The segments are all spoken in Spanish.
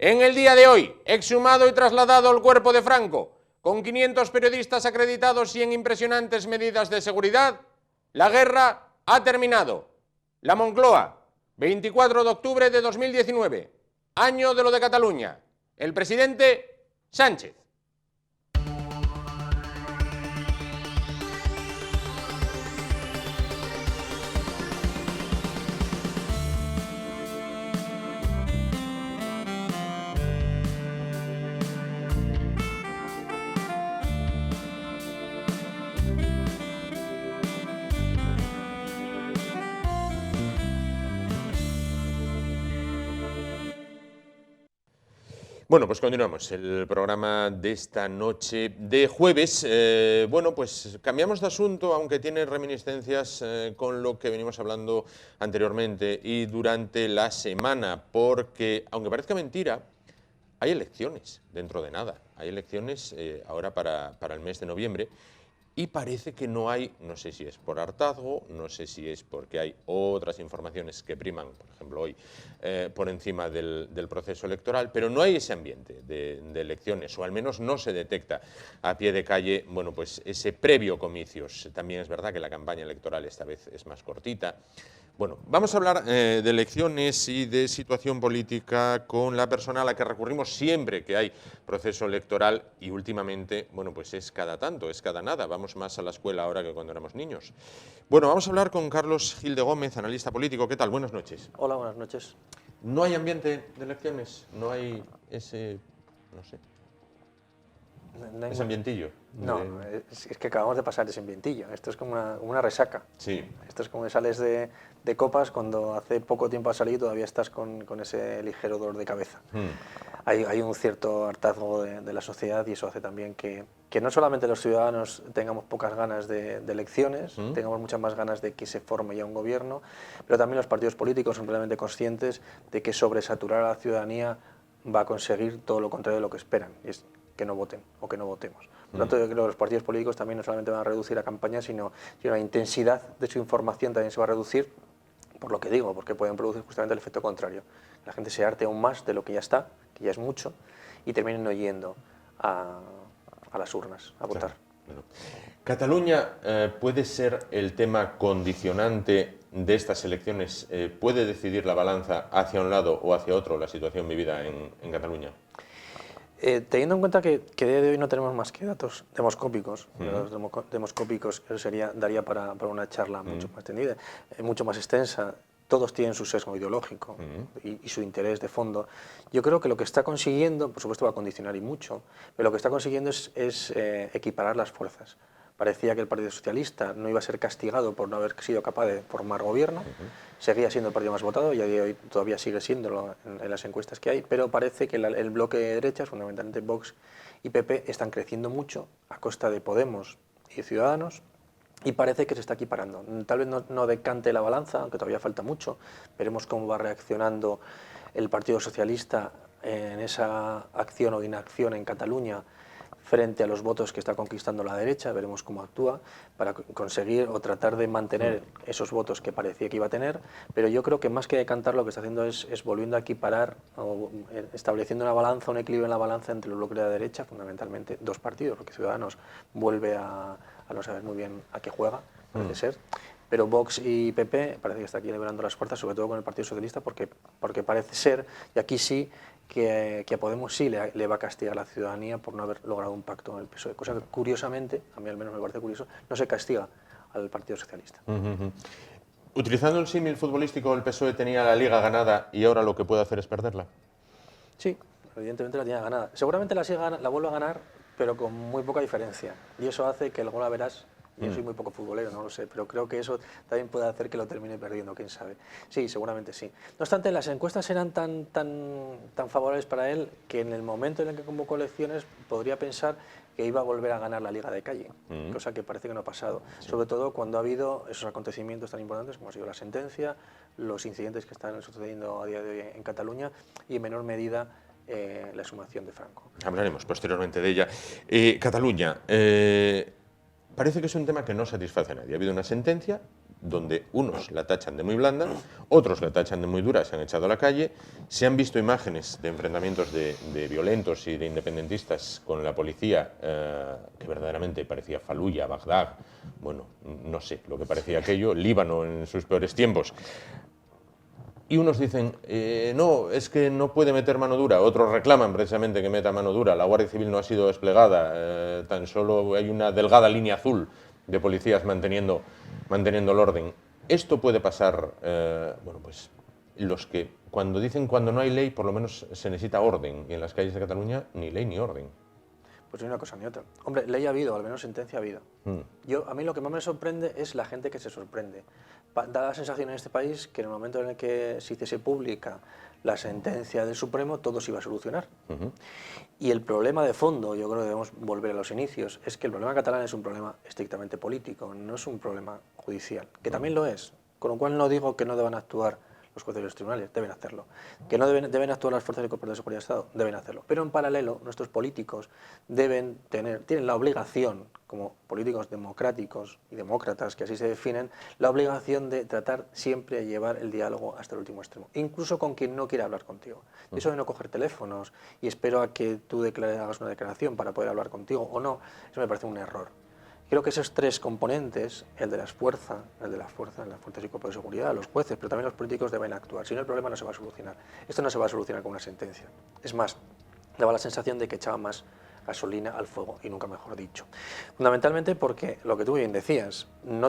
En el día de hoy, exhumado y trasladado el cuerpo de Franco, con 500 periodistas acreditados y en impresionantes medidas de seguridad, la guerra ha terminado. La Moncloa, 24 de octubre de 2019, año de lo de Cataluña. El presidente Sánchez. Bueno, pues continuamos el programa de esta noche de jueves. Bueno, pues cambiamos de asunto, aunque tiene reminiscencias con lo que venimos hablando anteriormente y durante la semana, porque, aunque parezca mentira, hay elecciones dentro de nada. Hay elecciones ahora para el mes de noviembre. Y parece que no hay, no sé si es por hartazgo, no sé si es porque hay otras informaciones que priman, por ejemplo hoy, por encima del proceso electoral, pero no hay ese ambiente de elecciones, o al menos no se detecta a pie de calle, bueno, pues ese previo comicios. También es verdad que la campaña electoral esta vez es más cortita. Bueno, vamos a hablar de elecciones y de situación política con la persona a la que recurrimos siempre que hay proceso electoral y últimamente, bueno, pues es cada tanto, es cada nada, vamos más a la escuela ahora que cuando éramos niños. Bueno, vamos a hablar con Carlos Gil de Gómez, analista político. ¿Qué tal? Buenas noches. Hola, buenas noches. ¿No hay ambiente de elecciones? ¿No hay ese, no sé, ese ambientillo? No, es que acabamos de pasar ese ambientillo. Esto es como una resaca. Sí. Esto es como que sales de copas cuando hace poco tiempo has salido y todavía estás con ese ligero dolor de cabeza. Hay un cierto hartazgo de la sociedad y eso hace también que no solamente los ciudadanos tengamos pocas ganas de elecciones, tengamos muchas más ganas de que se forme ya un gobierno, pero también los partidos políticos son plenamente conscientes de que sobresaturar a la ciudadanía va a conseguir todo lo contrario de lo que esperan, y es que no voten o que no votemos. Por lo tanto, yo creo que los partidos políticos también no solamente van a reducir la campaña, sino la intensidad de su información también se va a reducir, por lo que digo, porque pueden producir justamente el efecto contrario. La gente se harte aún más de lo que ya está, que ya es mucho, y terminen no yendo a las urnas a votar. Claro. ¿Cataluña puede ser el tema condicionante de estas elecciones? ¿Puede decidir la balanza hacia un lado o hacia otro la situación vivida en Cataluña? Teniendo en cuenta que a día de hoy no tenemos más que datos demoscópicos, los demoscópicos daría para una charla mucho más extendida, mucho más extensa. Todos tienen su sesgo ideológico y su interés de fondo. Yo creo que lo que está consiguiendo, por supuesto va a condicionar y mucho, pero lo que está consiguiendo es equiparar las fuerzas. Parecía que el Partido Socialista no iba a ser castigado por no haber sido capaz de formar gobierno, seguía siendo el partido más votado y a día de hoy todavía sigue siéndolo en las encuestas que hay, pero parece que el bloque de derechas, fundamentalmente Vox y PP, están creciendo mucho a costa de Podemos y de Ciudadanos, y parece que se está equiparando. Tal vez no decante la balanza, aunque todavía falta mucho. Veremos cómo va reaccionando el Partido Socialista en esa acción o inacción en Cataluña frente a los votos que está conquistando la derecha. Veremos cómo actúa para conseguir o tratar de mantener esos votos que parecía que iba a tener, pero yo creo que más que decantar lo que está haciendo es volviendo a equiparar o estableciendo una balanza, un equilibrio en la balanza entre el bloque de la derecha, fundamentalmente dos partidos, porque Ciudadanos vuelve a no saber muy bien a qué juega, parece ser, pero Vox y PP parece que está aquí liberando las puertas, sobre todo con el Partido Socialista, porque parece ser, y aquí sí, que a Podemos sí le va a castigar la ciudadanía por no haber logrado un pacto en el PSOE, cosa que curiosamente, a mí al menos me parece curioso, no se castiga al Partido Socialista. Utilizando el símil futbolístico, el PSOE tenía la Liga ganada y ahora lo que puede hacer es perderla. Sí, evidentemente la tiene ganada. Seguramente la vuelve a ganar, pero con muy poca diferencia, y eso hace que el gol a verás. Yo soy muy poco futbolero, no lo sé, pero creo que eso también puede hacer que lo termine perdiendo, quién sabe. Sí, seguramente sí. No obstante, las encuestas eran tan favorables para él que en el momento en el que convocó elecciones podría pensar que iba a volver a ganar la Liga de Calle, cosa que parece que no ha pasado. Sí. Sobre todo cuando ha habido esos acontecimientos tan importantes como ha sido la sentencia, los incidentes que están sucediendo a día de hoy en Cataluña y en menor medida la exhumación de Franco. Hablaremos posteriormente de ella. Cataluña. Parece que es un tema que no satisface a nadie. Ha habido una sentencia donde unos la tachan de muy blanda, otros la tachan de muy dura, se han echado a la calle, se han visto imágenes de enfrentamientos de violentos y de independentistas con la policía, que verdaderamente parecía Faluya, Bagdad, bueno, no sé lo que parecía aquello, Líbano en sus peores tiempos. Y unos dicen, no, es que no puede meter mano dura. Otros reclaman precisamente que meta mano dura. La Guardia Civil no ha sido desplegada. Tan solo hay una delgada línea azul de policías manteniendo el orden. Esto puede pasar, bueno, pues los que cuando dicen cuando no hay ley, por lo menos se necesita orden. Y en las calles de Cataluña ni ley ni orden. Pues ni una cosa ni otra. Hombre, ley ha habido, al menos sentencia ha habido. A mí lo que más me sorprende es la gente que se sorprende. Da la sensación en este país que en el momento en el que se hiciese pública la sentencia del Supremo, todo se iba a solucionar. Y el problema de fondo, yo creo que debemos volver a los inicios, es que el problema catalán es un problema estrictamente político, no es un problema judicial, que también lo es, con lo cual no digo que no deban actuar los jueces de los tribunales, deben hacerlo. Que no deben actuar las fuerzas y cuerpos de seguridad del Estado, deben hacerlo. Pero en paralelo, nuestros políticos tienen la obligación, como políticos democráticos y demócratas, que así se definen, la obligación de tratar siempre de llevar el diálogo hasta el último extremo, incluso con quien no quiera hablar contigo. Eso de no coger teléfonos y espero a que tú hagas una declaración para poder hablar contigo o no, eso me parece un error. Creo que esos tres componentes, el de las fuerzas y cuerpos de seguridad, los jueces, pero también los políticos deben actuar. Si no, el problema no se va a solucionar. Esto no se va a solucionar con una sentencia. Es más, daba la sensación de que echaba más gasolina al fuego, y nunca mejor dicho. Fundamentalmente porque, lo que tú bien decías, el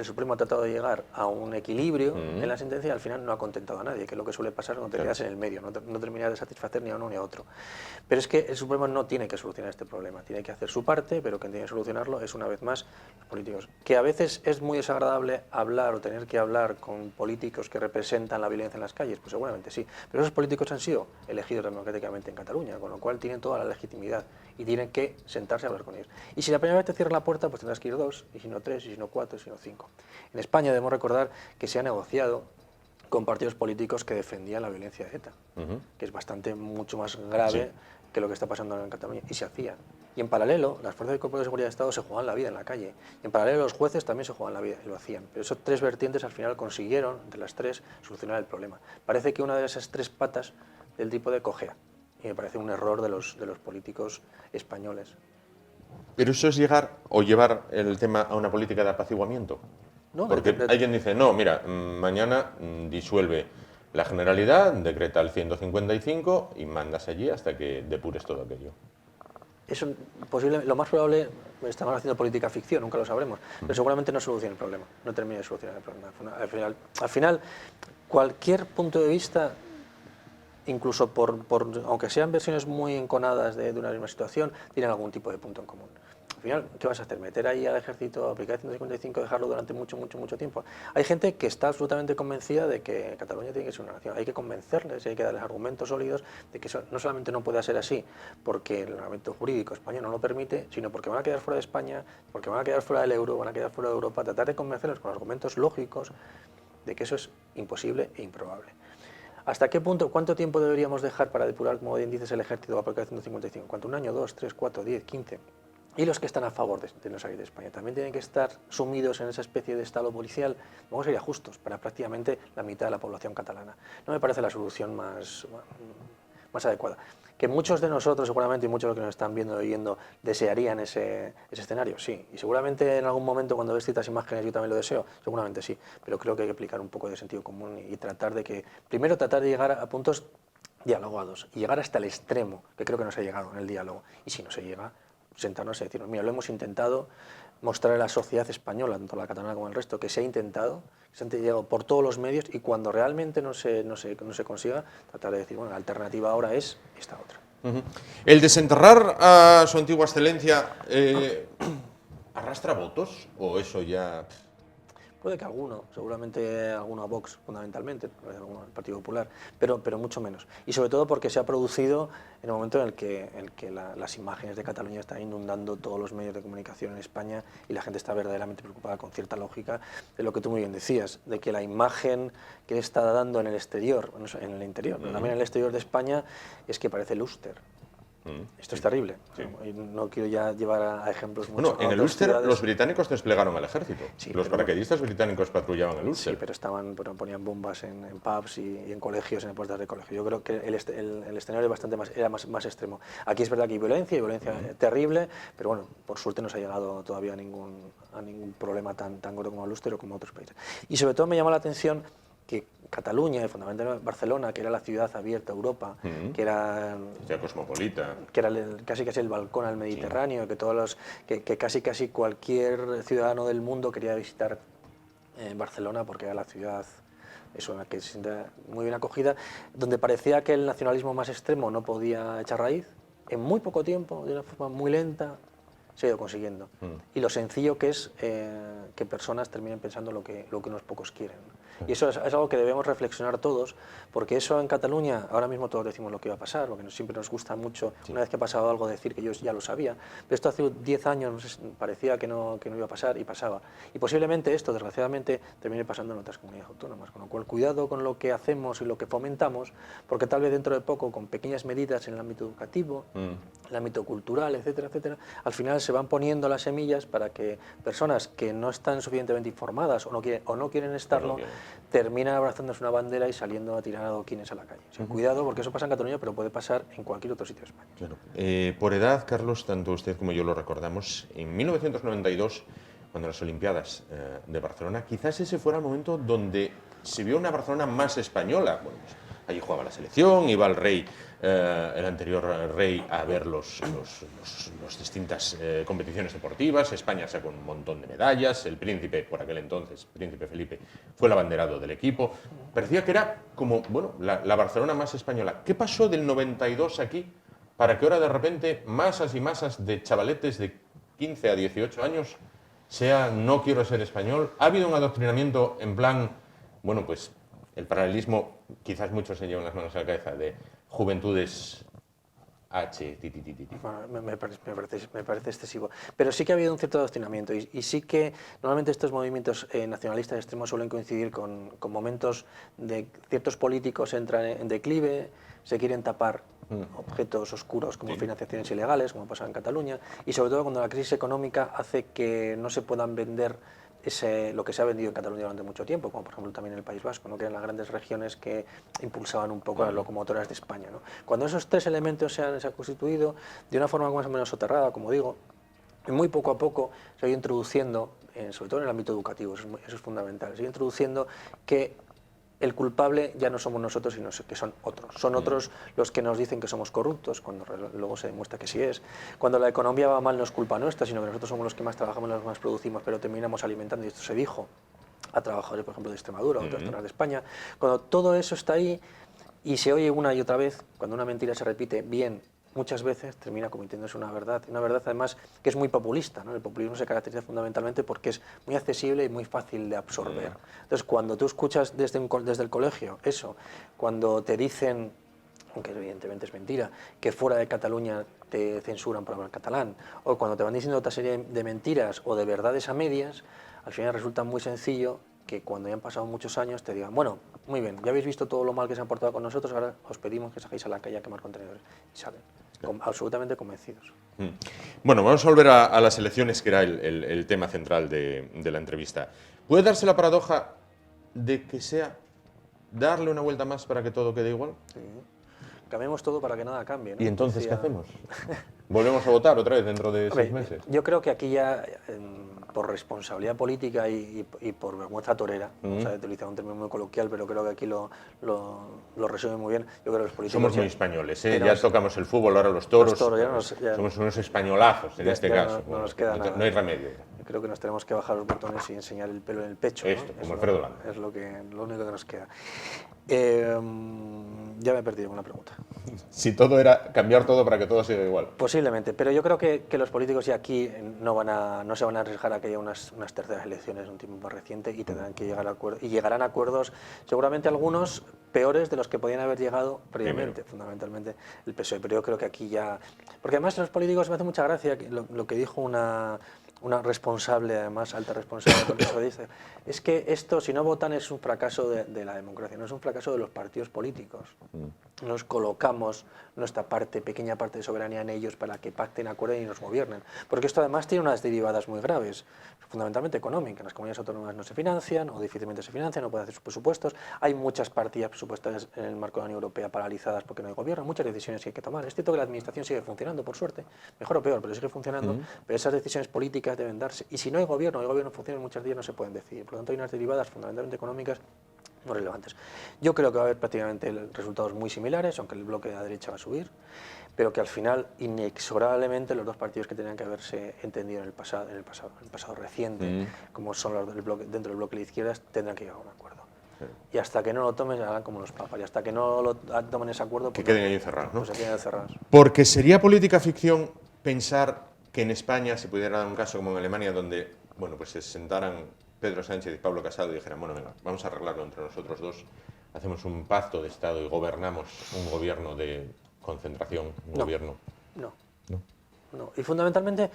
Supremo ha tratado de llegar a un equilibrio en la sentencia y al final no ha contentado a nadie, que es lo que suele pasar cuando te quedas en el medio, no terminas de satisfacer ni a uno ni a otro. Pero es que el Supremo no tiene que solucionar este problema, tiene que hacer su parte, pero quien tiene que solucionarlo es, una vez más, los políticos. Que a veces es muy desagradable hablar o tener que hablar con políticos que representan la violencia en las calles, pues seguramente sí, pero esos políticos han sido elegidos democráticamente en Cataluña, con lo cual tienen toda la legitimidad y tienen que sentarse a hablar con ellos. Y si la primera vez te cierran la puerta, pues tendrás que ir 2, y si no 3, y si no 4, y si no 5. En España debemos recordar que se ha negociado con partidos políticos que defendían la violencia de ETA, que es mucho más grave que lo que está pasando en Cataluña, y se hacía. Y en paralelo, las fuerzas y cuerpos de seguridad de Estado se jugaban la vida en la calle. Y en paralelo, los jueces también se jugaban la vida y lo hacían. Pero esas tres vertientes al final consiguieron, entre las tres, solucionar el problema. Parece que una de esas tres patas del tipo de cojea. Y me parece un error de los políticos españoles. Pero eso es llevar el tema a una política de apaciguamiento. No, porque hay quien dice, no, mira, mañana disuelve la Generalidad, decreta el 155 y mandas allí hasta que depures todo aquello. Eso lo más probable, estamos haciendo política ficción, nunca lo sabremos, pero seguramente no soluciona el problema, no termina de solucionar el problema. Al final, cualquier punto de vista, incluso aunque sean versiones muy enconadas de una misma situación, tienen algún tipo de punto en común. Al final, ¿qué vas a hacer? ¿Meter ahí al ejército, aplicar el 155 y dejarlo durante mucho tiempo? Hay gente que está absolutamente convencida de que Cataluña tiene que ser una nación. Hay que convencerles y hay que darles argumentos sólidos de que eso no solamente no puede ser así porque el ordenamiento jurídico español no lo permite, sino porque van a quedar fuera de España, porque van a quedar fuera del euro, van a quedar fuera de Europa. Tratar de convencerles con argumentos lógicos de que eso es imposible e improbable. ¿Hasta qué punto, cuánto tiempo deberíamos dejar para depurar, como bien dices, el ejército para aplicar el 155? ¿Cuánto? ¿Un año, 2, 3, 4, 10, 15? Y los que están a favor de no salir de España también tienen que estar sumidos en esa especie de estado policial. Vamos a sería justos para prácticamente la mitad de la población catalana. No me parece la solución más adecuada. Que muchos de nosotros, seguramente, y muchos de los que nos están viendo y oyendo, desearían ese escenario, sí. Y seguramente en algún momento, cuando ves ciertas imágenes, yo también lo deseo, seguramente sí. Pero creo que hay que aplicar un poco de sentido común y tratar de llegar a puntos dialogados y llegar hasta el extremo, que creo que no se ha llegado en el diálogo. Y si no se llega, sentarnos y decir, mira, lo hemos intentado, mostrar a la sociedad española, tanto la catalana como el resto, que se ha intentado, se han llegado por todos los medios y cuando realmente no se consiga, tratar de decir, bueno, la alternativa ahora es esta otra. ¿El desenterrar a su antigua excelencia arrastra votos o eso ya...? Puede que alguno, seguramente alguno a Vox fundamentalmente, alguno al Partido Popular, pero mucho menos. Y sobre todo porque se ha producido en el momento en el que las imágenes de Cataluña están inundando todos los medios de comunicación en España y la gente está verdaderamente preocupada con cierta lógica de lo que tú muy bien decías, de que la imagen que está dando en el exterior, en el interior, pero también en el exterior de España, es que parece el Ulster. Esto es terrible. Sí. Y no quiero ya llevar a ejemplos mucho. Bueno, en el otras Ulster ciudades. los británicos desplegaron al ejército. Sí, Los pero- paracaidistas británicos patrullaban el Ulster. Sí, pero ponían bombas en pubs y en colegios, en puertas de colegio. Yo creo que el escenario es bastante era más extremo. Aquí es verdad que hay violencia, terrible, pero bueno, por suerte no se ha llegado todavía a ningún problema tan gordo como el Ulster o como otros países. Y sobre todo me llama la atención que Cataluña, y fundamentalmente Barcelona, que era la ciudad abierta a Europa, que era Ya cosmopolita. que era casi el balcón al Mediterráneo, que casi cualquier ciudadano del mundo quería visitar Barcelona porque era la ciudad eso, en la que se siente muy bien acogida, donde parecía que el nacionalismo más extremo no podía echar raíz, en muy poco tiempo, de una forma muy lenta, se ha ido consiguiendo. Y lo sencillo que es que personas terminen pensando lo que unos pocos quieren. Y eso es algo que debemos reflexionar todos, porque eso en Cataluña, ahora mismo todos decimos lo que iba a pasar, porque siempre nos gusta mucho, una vez que ha pasado algo, decir que yo ya lo sabía. Pero esto hace 10 años parecía que no iba a pasar y pasaba. Y posiblemente esto, desgraciadamente, termine pasando en otras comunidades autónomas. Con lo cual, cuidado con lo que hacemos y lo que fomentamos, porque tal vez dentro de poco, con pequeñas medidas en el ámbito educativo, en el ámbito cultural, etcétera, etcétera, al final se van poniendo las semillas para que personas que no están suficientemente informadas o no quieren estarlo, terminan abrazándose una bandera y saliendo a tirar adoquines a la calle. O sea, cuidado, porque eso pasa en Cataluña, pero puede pasar en cualquier otro sitio de España. Claro. Por edad, Carlos, tanto usted como yo lo recordamos, en 1992, cuando las Olimpiadas de Barcelona, quizás ese fuera el momento donde se vio una Barcelona más española. Bueno, pues, allí jugaba la selección, iba el rey, el anterior rey, a ver las distintas competiciones deportivas. España sacó un montón de medallas. El príncipe, por aquel entonces, príncipe Felipe, fue el abanderado del equipo. Parecía que era como, bueno, la Barcelona más española. ¿Qué pasó del 92 aquí para que ahora de repente masas y masas de chavaletes de 15 a 18 años no quiero ser español? ¿Ha habido un adoctrinamiento en plan, bueno, pues el paralelismo, quizás muchos se llevan las manos a la cabeza, de juventudes H, Bueno, me parece excesivo. Pero sí que ha habido un cierto adoctrinamiento y sí que normalmente estos movimientos nacionalistas extremos suelen coincidir con momentos de ciertos políticos entran en declive, se quieren tapar objetos oscuros como financiaciones ilegales, como pasa en Cataluña, y sobre todo cuando la crisis económica hace que no se puedan vender lo que se ha vendido en Cataluña durante mucho tiempo, como por ejemplo también en el País Vasco, ¿no? Que eran las grandes regiones que impulsaban un poco las locomotoras de España, ¿no? Cuando esos tres elementos se han constituido de una forma más o menos soterrada, como digo, muy poco a poco se ha ido introduciendo, sobre todo en el ámbito educativo, eso es fundamental, se ha ido introduciendo que el culpable ya no somos nosotros, sino que son otros. Son otros los que nos dicen que somos corruptos, cuando luego se demuestra que sí es. Cuando la economía va mal no es culpa nuestra, sino que nosotros somos los que más trabajamos, los que más producimos, pero terminamos alimentando, y esto se dijo a trabajadores, por ejemplo, de Extremadura o otras zonas de España. Cuando todo eso está ahí y se oye una y otra vez, cuando una mentira se repite bien, muchas veces termina convirtiéndose en una verdad además que es muy populista, ¿no? El populismo se caracteriza fundamentalmente porque es muy accesible y muy fácil de absorber. Entonces, cuando tú escuchas desde el colegio eso, cuando te dicen, aunque evidentemente es mentira, que fuera de Cataluña te censuran por hablar catalán, o cuando te van diciendo otra serie de mentiras o de verdades a medias, al final resulta muy sencillo que cuando ya han pasado muchos años te digan, bueno, muy bien, ya habéis visto todo lo mal que se han portado con nosotros, ahora os pedimos que salgáis a la calle a quemar contenedores. Y salen, absolutamente convencidos. Bueno, vamos a volver a las elecciones, que era el tema central de la entrevista. ¿Puede darse la paradoja de que sea darle una vuelta más para que todo quede igual? Sí. Cambiemos todo para que nada cambie, ¿no? ¿Y entonces qué hacemos? ¿Volvemos a votar otra vez dentro de 6 meses? Yo creo que aquí ya, por responsabilidad política y por vergüenza torera, o sea, he utilizado un término muy coloquial, pero creo que aquí lo resume muy bien. Yo creo que los políticos Somos muy españoles, ¿eh? Ya tocamos el fútbol, ahora los toros. Somos unos españolazos en este caso. No nos queda nada. No hay remedio. Creo que nos tenemos que bajar los botones y enseñar el pelo en el pecho. Esto, ¿no? como Alfredo Landa. Es lo único que nos queda. Ya me he perdido con la pregunta. Si todo era cambiar todo para que todo siga igual. Posiblemente, pero yo creo que los políticos ya aquí no se van a arriesgar a que haya unas terceras elecciones en un tiempo más reciente y tendrán que llegar a acuerdos, y llegarán a acuerdos, seguramente algunos peores de los que podían haber llegado previamente, fundamentalmente el PSOE, pero yo creo que aquí ya... Porque además los políticos, me hace mucha gracia lo que dijo una una responsable, además, alta responsable del Partido Socialista, es que esto, si no votan, es un fracaso de la democracia, no es un fracaso de los partidos políticos. Nos colocamos nuestra pequeña parte de soberanía en ellos para que pacten, acuerden y nos gobiernen. Porque esto además tiene unas derivadas muy graves, fundamentalmente económicas. Las comunidades autónomas no se financian o difícilmente se financian, no pueden hacer sus presupuestos. Hay muchas partidas presupuestarias en el marco de la Unión Europea paralizadas porque no hay gobierno, muchas decisiones que hay que tomar. Es cierto que la administración sigue funcionando, por suerte, mejor o peor, pero sigue funcionando, pero esas decisiones políticas deben darse. Y si no hay gobierno funciona, muchas de ellas no se pueden decidir. Por lo tanto, hay unas derivadas fundamentalmente económicas muy relevantes. Yo creo que va a haber prácticamente resultados muy similares, aunque el bloque de la derecha va a subir, pero que al final, inexorablemente, los dos partidos que tenían que haberse entendido en el pasado reciente, como son los dentro del bloque de la izquierda, tendrán que llegar a un acuerdo. Y hasta que no lo tomen, harán como los papas. Y hasta que no tomen ese acuerdo, que pues queden ahí encerrados, ¿no? Pues se queden encerrados. Porque sería política ficción pensar que en España se pudiera dar un caso como en Alemania, donde, bueno, pues se sentaran Pedro Sánchez y Pablo Casado y dijeran, bueno, venga, vamos a arreglarlo entre nosotros dos, hacemos un pacto de Estado y gobernamos un gobierno de concentración, un gobierno... No. Y fundamentalmente,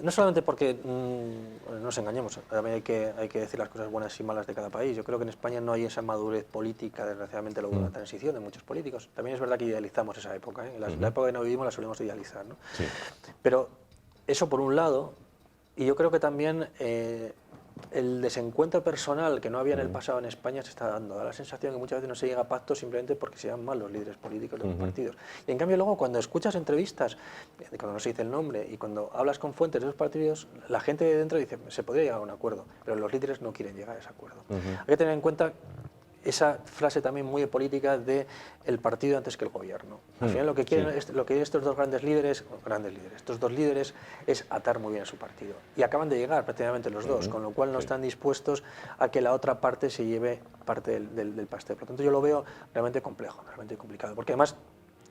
no solamente porque no nos engañemos, también hay que decir las cosas buenas y malas de cada país. Yo creo que en España no hay esa madurez política, desgraciadamente, luego de la transición de muchos políticos. También es verdad que idealizamos esa época, ¿eh? La época que no vivimos la solemos idealizar, ¿no? Sí. Pero eso por un lado, y yo creo que también el desencuentro personal que no había en el pasado en España se está dando. Da la sensación que muchas veces no se llega a pactos simplemente porque sean mal los líderes políticos de los partidos. Y en cambio luego cuando escuchas entrevistas, cuando no se dice el nombre, y cuando hablas con fuentes de esos partidos, la gente de dentro dice, se podría llegar a un acuerdo, pero los líderes no quieren llegar a ese acuerdo. Hay que tener en cuenta esa frase también muy política de el partido antes que el gobierno. Al final lo que quieren, lo que estos dos estos dos líderes es atar muy bien a su partido. Y acaban de llegar prácticamente los dos, con lo cual no están dispuestos a que la otra parte se lleve parte del pastel. Por lo tanto yo lo veo realmente complejo, realmente complicado, porque además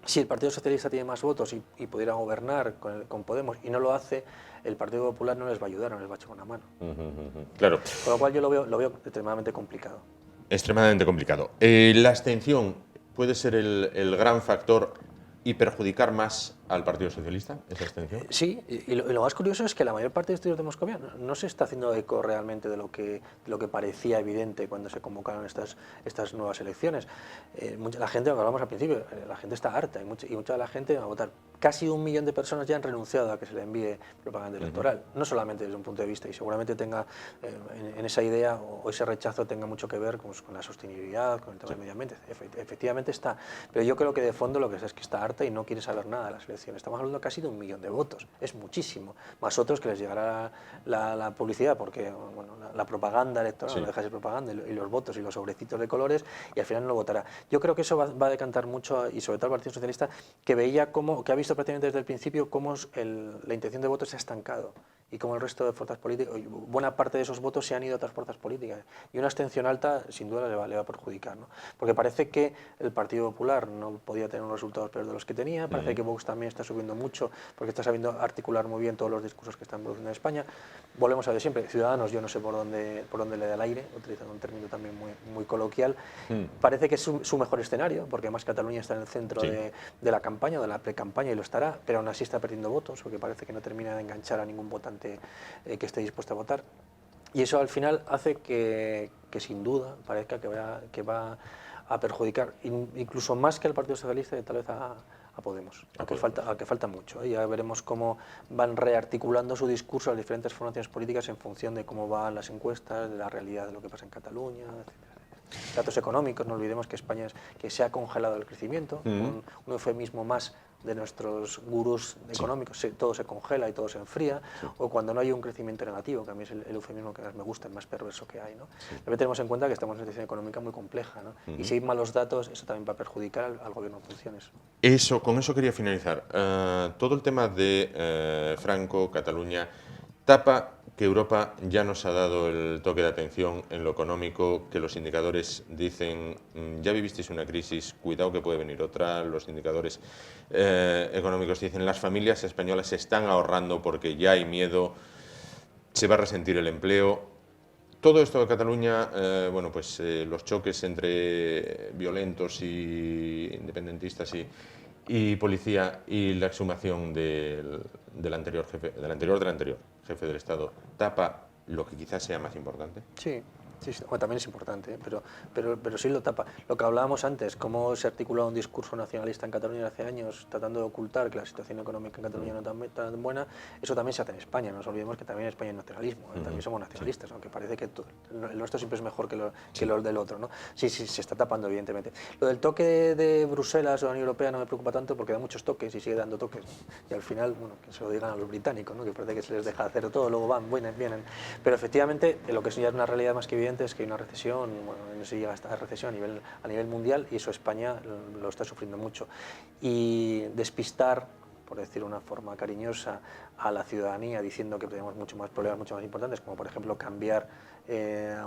si el Partido Socialista tiene más votos y pudiera gobernar con Podemos y no lo hace, el Partido Popular no les va a ayudar, no les va a echar una mano. Claro. Con lo cual yo lo veo extremadamente complicado. Extremadamente complicado. La abstención puede ser el gran factor y perjudicar más al Partido Socialista, esa abstención. Sí, y lo más curioso es que la mayor parte de estudios de Moscovia no se está haciendo eco realmente de lo que parecía evidente cuando se convocaron estas nuevas elecciones. La gente, lo que hablamos al principio, la gente está harta y mucha de la gente va a votar. Casi 1 millón de personas ya han renunciado a que se le envíe propaganda electoral, no solamente desde un punto de vista, y seguramente tenga en esa idea o ese rechazo tenga mucho que ver con la sostenibilidad, con el tema del medio ambiente. Efectivamente está, pero yo creo que de fondo lo que es que está harta y no quiere saber nada de las elecciones. Estamos hablando casi de 1 millón de votos, es muchísimo, más otros que les llegará la publicidad, porque bueno, la propaganda electoral no deja de ser propaganda, y los votos y los sobrecitos de colores, y al final no lo votará. Yo creo que eso va a decantar mucho, y sobre todo el Partido Socialista, que ha visto prácticamente desde el principio cómo la intención de voto se ha estancado, y cómo el resto de fuerzas políticas, buena parte de esos votos se han ido a otras fuerzas políticas, y una abstención alta sin duda le va a perjudicar, ¿no? Porque parece que el Partido Popular no podía tener unos resultados peores de los que tenía, parece que Vox también está subiendo mucho porque está sabiendo articular muy bien todos los discursos que están produciendo en España. Volvemos a ver siempre, Ciudadanos, yo no sé por dónde le da el aire, utilizando un término también muy coloquial. Parece que es su mejor escenario, porque además Cataluña está en el centro de la campaña, de la pre-campaña, y lo estará, pero aún así está perdiendo votos, porque parece que no termina de enganchar a ningún votante que esté dispuesto a votar. Y eso al final hace que sin duda parezca que va a perjudicar, incluso más que al Partido Socialista y tal vez a Podemos, a que falta mucho. Ya veremos cómo van rearticulando su discurso las diferentes formaciones políticas en función de cómo van las encuestas, de la realidad de lo que pasa en Cataluña, etc. Datos económicos, no olvidemos que España que se ha congelado el crecimiento, un eufemismo más de nuestros gurús económicos, todo se congela y todo se enfría, o cuando no hay un crecimiento negativo, que a mí es el eufemismo que más me gusta, el más perverso que hay, ¿no? También tenemos en cuenta que estamos en una situación económica muy compleja, ¿no? Y si hay malos datos, eso también va a perjudicar al gobierno en funciones. Con eso quería finalizar. Todo el tema de Franco, Cataluña, tapa que Europa ya nos ha dado el toque de atención en lo económico, que los indicadores dicen, ya vivisteis una crisis, cuidado que puede venir otra. Los indicadores económicos dicen, las familias españolas se están ahorrando porque ya hay miedo, se va a resentir el empleo. Todo esto de Cataluña, bueno, pues los choques entre violentos y independentistas y policía, y la exhumación del anterior jefe del Estado, tapa lo que quizás sea más importante? Sí. Sí, sí. Bueno, también es importante, pero sí lo tapa. Lo que hablábamos antes, cómo se articula un discurso nacionalista en Cataluña hace años, tratando de ocultar que la situación económica en Cataluña no es tan buena, eso también se hace en España. No nos olvidemos que también en España hay nacionalismo, también somos nacionalistas, aunque parece que el nuestro siempre es mejor que lo del otro, ¿no? Sí, sí, se está tapando, evidentemente. Lo del toque de Bruselas o la Unión Europea no me preocupa tanto porque da muchos toques y sigue dando toques. Y al final, bueno, que se lo digan a los británicos, ¿no? Que parece que se les deja hacer todo, luego van, vienen. Pero efectivamente, lo que ya es una realidad más que evidente es que hay una recesión, bueno, no se llega a esta recesión a nivel mundial y eso España lo está sufriendo mucho. Y despistar, por decir de una forma cariñosa, a la ciudadanía diciendo que tenemos mucho más problemas, mucho más importantes, como por ejemplo cambiar a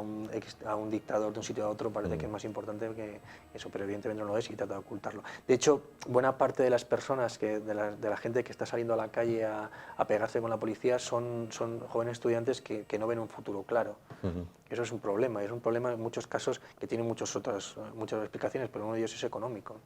un dictador de un sitio a otro, parece que es más importante que eso, pero evidentemente no lo es y trata de ocultarlo. De hecho, buena parte de las personas, de la gente que está saliendo a la calle a pegarse con la policía son jóvenes estudiantes que no ven un futuro claro. Eso es un problema en muchos casos que tiene muchas explicaciones, pero uno de ellos es económico.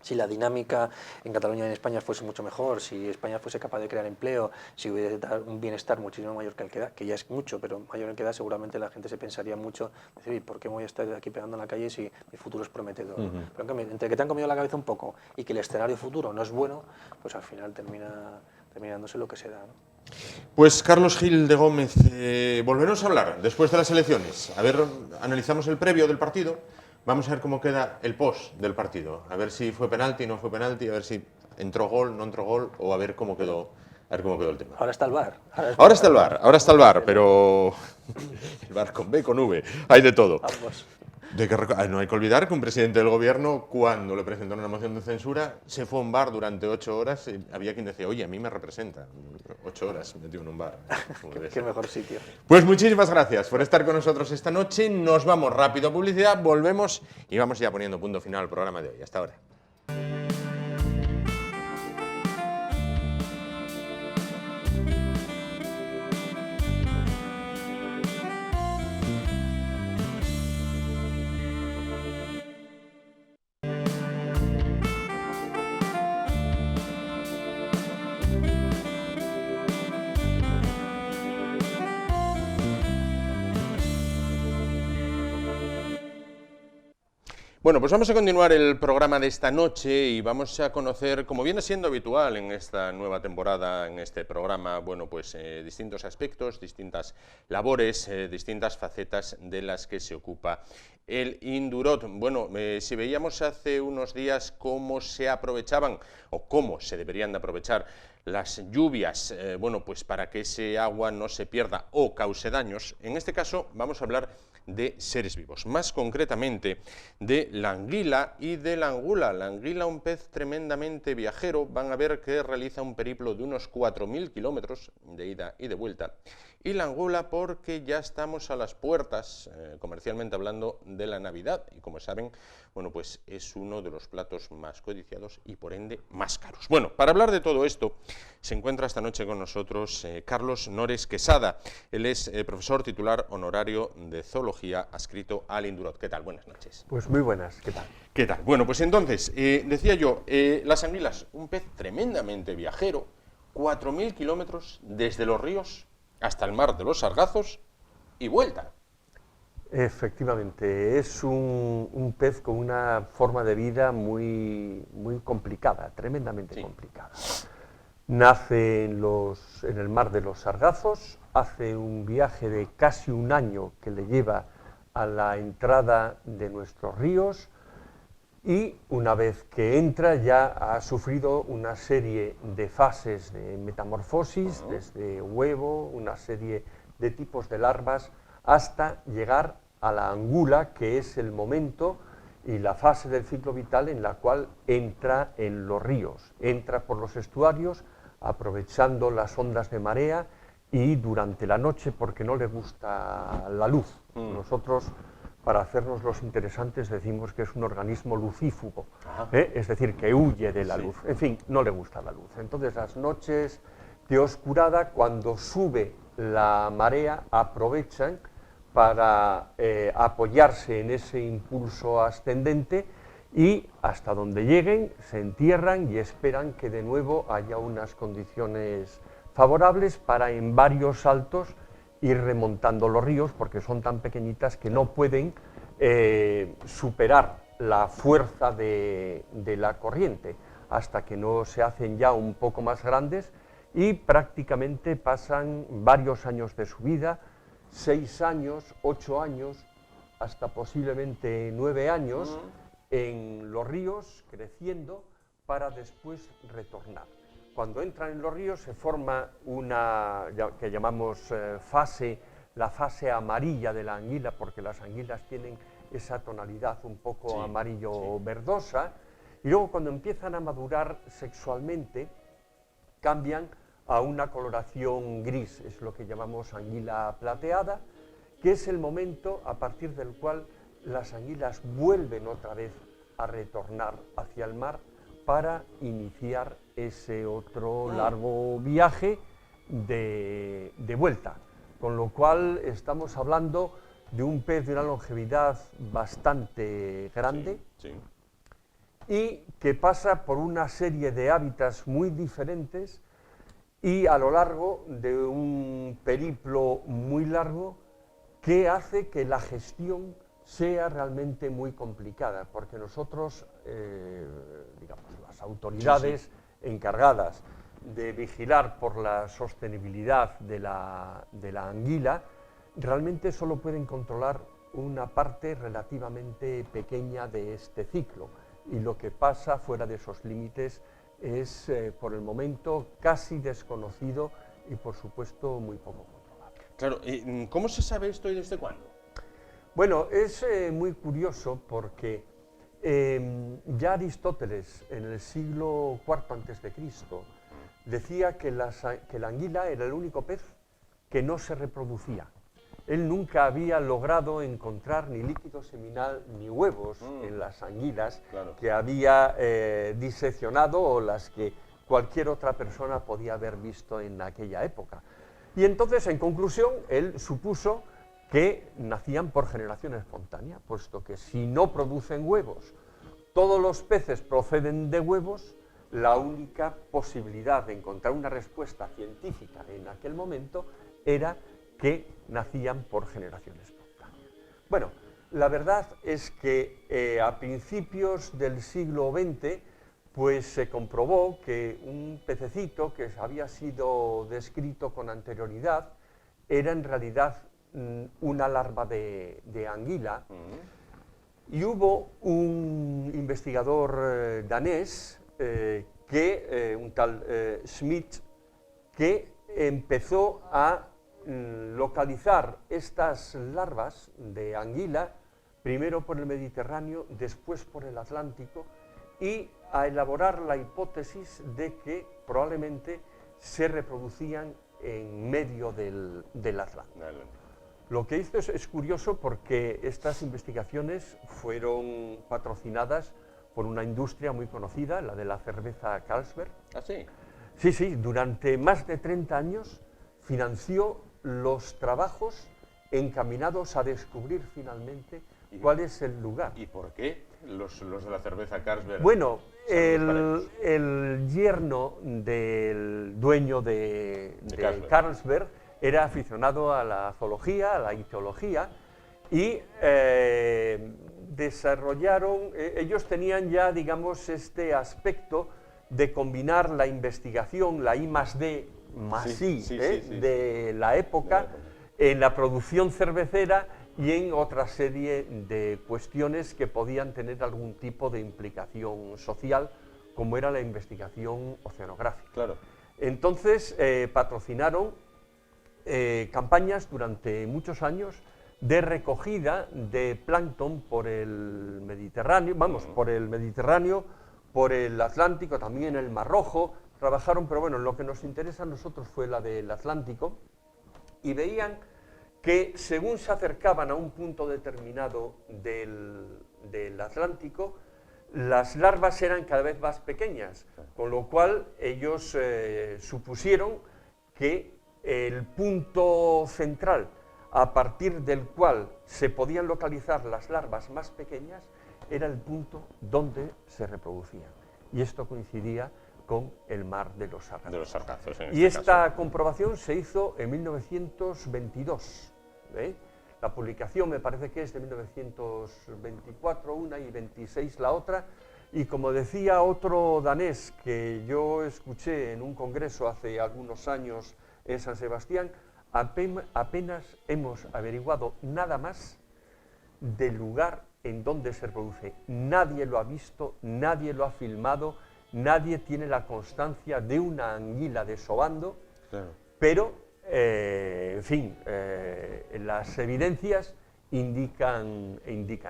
Si la dinámica en Cataluña y en España fuese mucho mejor, si España fuese capaz de crear empleo, si hubiera un bienestar muchísimo mayor que el que da, que ya es mucho, pero mayor que el que da, seguramente la gente se pensaría mucho, decir, ¿por qué me voy a estar aquí pegando en la calle si mi futuro es prometedor? Pero en cambio, entre que te han comido la cabeza un poco y que el escenario futuro no es bueno, pues al final termina dándose lo que se da, ¿no? Pues Carlos Gil de Gómez, volveremos a hablar después de las elecciones. A ver, analizamos el previo del partido. Vamos a ver cómo queda el post del partido, a ver si fue penalti, no fue penalti, a ver si entró gol, no entró gol, o a ver cómo quedó el tema. Ahora está el VAR. Ahora está el VAR, pero el VAR con B, con V, hay de todo. Vamos. No hay que olvidar que un presidente del gobierno, cuando le presentaron una moción de censura, se fue a un bar durante 8 horas. Y había quien decía, oye, a mí me representa. 8 horas metido en un bar. Qué mejor sitio. Pues muchísimas gracias por estar con nosotros esta noche. Nos vamos rápido a publicidad, volvemos y vamos ya poniendo punto final al programa de hoy. Hasta ahora. Bueno, pues vamos a continuar el programa de esta noche y vamos a conocer, como viene siendo habitual en esta nueva temporada, en este programa, bueno, pues distintos aspectos, distintas labores, distintas facetas de las que se ocupa el Indurot. Bueno, si veíamos hace unos días cómo se aprovechaban o cómo se deberían de aprovechar las lluvias, bueno, pues para que ese agua no se pierda o cause daños, en este caso vamos a hablar de seres vivos, más concretamente de la anguila y de la angula. La anguila, un pez tremendamente viajero, van a ver que realiza un periplo de unos 4.000 kilómetros de ida y de vuelta, y la angula porque ya estamos a las puertas, comercialmente hablando, de la Navidad, y como saben, bueno, pues es uno de los platos más codiciados y por ende más caros. Bueno, para hablar de todo esto se encuentra esta noche con nosotros Carlos Nores Quesada. Él es profesor titular honorario de zoología adscrito al Indurot. ¿Qué tal? Buenas noches. Pues muy buenas, ¿qué tal? ¿Qué tal? Bueno, pues entonces, decía yo, las anguilas, un pez tremendamente viajero, 4.000 kilómetros desde los ríos hasta el mar de los Sargazos y vuelta. Efectivamente, es un pez con una forma de vida muy complicada, tremendamente complicada. Nace en el mar de los Sargazos, hace un viaje de casi un año que le lleva a la entrada de nuestros ríos y una vez que entra ya ha sufrido una serie de fases de metamorfosis, desde huevo, una serie de tipos de larvas, hasta llegar a la angula, que es el momento y la fase del ciclo vital en la cual entra en los ríos, entra por los estuarios, aprovechando las ondas de marea y durante la noche porque no le gusta la luz. Nosotros, para hacernos los interesantes, decimos que es un organismo lucífugo, es decir, que huye de la luz. En fin, no le gusta la luz. Entonces, las noches de oscurada, cuando sube la marea, aprovechan para apoyarse en ese impulso ascendente y hasta donde lleguen se entierran y esperan que de nuevo haya unas condiciones favorables para en varios saltos ir remontando los ríos, porque son tan pequeñitas que no pueden superar la fuerza de la corriente, hasta que no se hacen ya un poco más grandes y prácticamente pasan varios años de su vida, 6 años, 8 años, hasta posiblemente 9 años en los ríos, creciendo, para después retornar. Cuando entran en los ríos se forma una que llamamos la fase amarilla de la anguila, porque las anguilas tienen esa tonalidad un poco amarillo-verdosa, y luego cuando empiezan a madurar sexualmente cambian a una coloración gris, es lo que llamamos anguila plateada, que es el momento a partir del cual las anguilas vuelven otra vez a retornar hacia el mar para iniciar ese otro largo viaje de vuelta, con lo cual estamos hablando de un pez de una longevidad bastante grande y que pasa por una serie de hábitats muy diferentes y a lo largo de un periplo muy largo que hace que la gestión sea realmente muy complicada, porque nosotros, digamos, las autoridades encargadas de vigilar por la sostenibilidad de la anguila, realmente solo pueden controlar una parte relativamente pequeña de este ciclo, y lo que pasa fuera de esos límites es, por el momento, casi desconocido y, por supuesto, muy poco controlado. Claro, ¿cómo se sabe esto y desde cuándo? Bueno, es muy curioso porque ya Aristóteles, en el siglo IV a.C., decía que la anguila era el único pez que no se reproducía. Él nunca había logrado encontrar ni líquido seminal ni huevos en las anguilas que había diseccionado o las que cualquier otra persona podía haber visto en aquella época. Y entonces, en conclusión, él supuso que nacían por generación espontánea, puesto que si no producen huevos, todos los peces proceden de huevos, la única posibilidad de encontrar una respuesta científica en aquel momento era que nacían por generación espontánea. Bueno, la verdad es que a principios del siglo XX pues se comprobó que un pececito que había sido descrito con anterioridad era en realidad una larva de anguila, y hubo un investigador danés, un tal Schmidt, que empezó a localizar estas larvas de anguila, primero por el Mediterráneo, después por el Atlántico, y a elaborar la hipótesis de que probablemente se reproducían en medio del Atlántico. Lo que hizo es curioso porque estas investigaciones fueron patrocinadas por una industria muy conocida, la de la cerveza Carlsberg. ¿Ah, sí? Sí, sí, durante más de 30 años financió los trabajos encaminados a descubrir finalmente cuál es el lugar. ¿Y por qué los de la cerveza Carlsberg? Bueno, el yerno del dueño de Carlsberg era aficionado a la zoología, a la ictiología, y desarrollaron, ellos tenían ya, digamos, este aspecto de combinar la investigación, la I+D+I de la época, en la producción cervecera y en otra serie de cuestiones que podían tener algún tipo de implicación social, como era la investigación oceanográfica. Claro. Entonces patrocinaron campañas durante muchos años de recogida de plancton por el Mediterráneo, por el Atlántico, también el Mar Rojo. Trabajaron, pero bueno, lo que nos interesa a nosotros fue la del Atlántico, y veían que según se acercaban a un punto determinado del Atlántico, las larvas eran cada vez más pequeñas, con lo cual ellos supusieron que el punto central a partir del cual se podían localizar las larvas más pequeñas era el punto donde se reproducían. Y esto coincidía con el mar de los Sargazos. De los Sargazos, en Y este esta caso. comprobación se hizo en 1922. La publicación me parece que es de 1924 una y 26 la otra, y como decía otro danés que yo escuché en un congreso hace algunos años en San Sebastián, apenas hemos averiguado nada más del lugar en donde se produce. Nadie lo ha visto, nadie lo ha filmado, nadie tiene la constancia de una anguila desobando, Claro. pero, en fin, las evidencias indican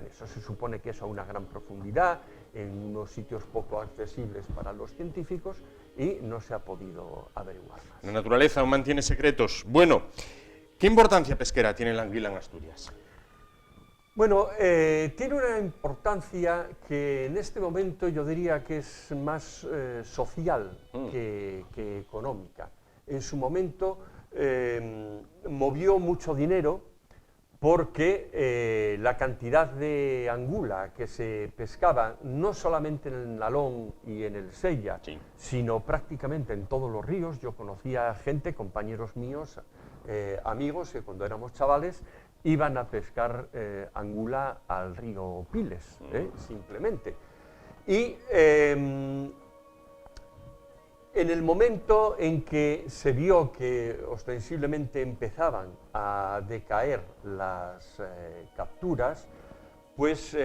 eso. Se supone que es a una gran profundidad, en unos sitios poco accesibles para los científicos, y no se ha podido averiguar más. La naturaleza aún mantiene secretos. Bueno, ¿qué importancia pesquera tiene la anguila en Asturias? Bueno, tiene una importancia que en este momento yo diría que es más social que económica. En su momento movió mucho dinero porque la cantidad de angula que se pescaba, no solamente en el Nalón y en el Sella, Sí. sino prácticamente en todos los ríos. Yo conocía gente, compañeros míos, amigos, que cuando éramos chavales iban a pescar angula al río Piles, simplemente. Y en el momento en que se vio que ostensiblemente empezaban a decaer las capturas, pues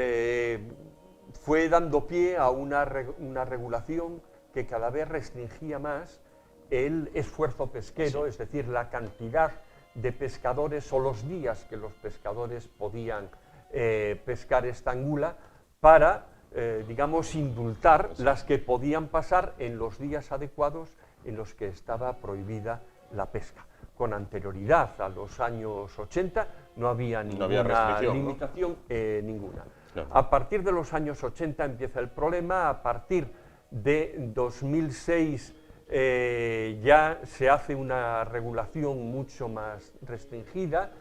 fue dando pie a una regulación que cada vez restringía más el esfuerzo pesquero, Sí. es decir, la cantidad de pescadores o los días que los pescadores podían pescar esta angula para, digamos, indultar las que podían pasar en los días adecuados en los que estaba prohibida la pesca. Con anterioridad a los años 80 no había ninguna restricción, ¿no? limitación ninguna. Claro. A partir de los años 80 empieza el problema. A partir de 2006 ya se hace una regulación mucho más restringida,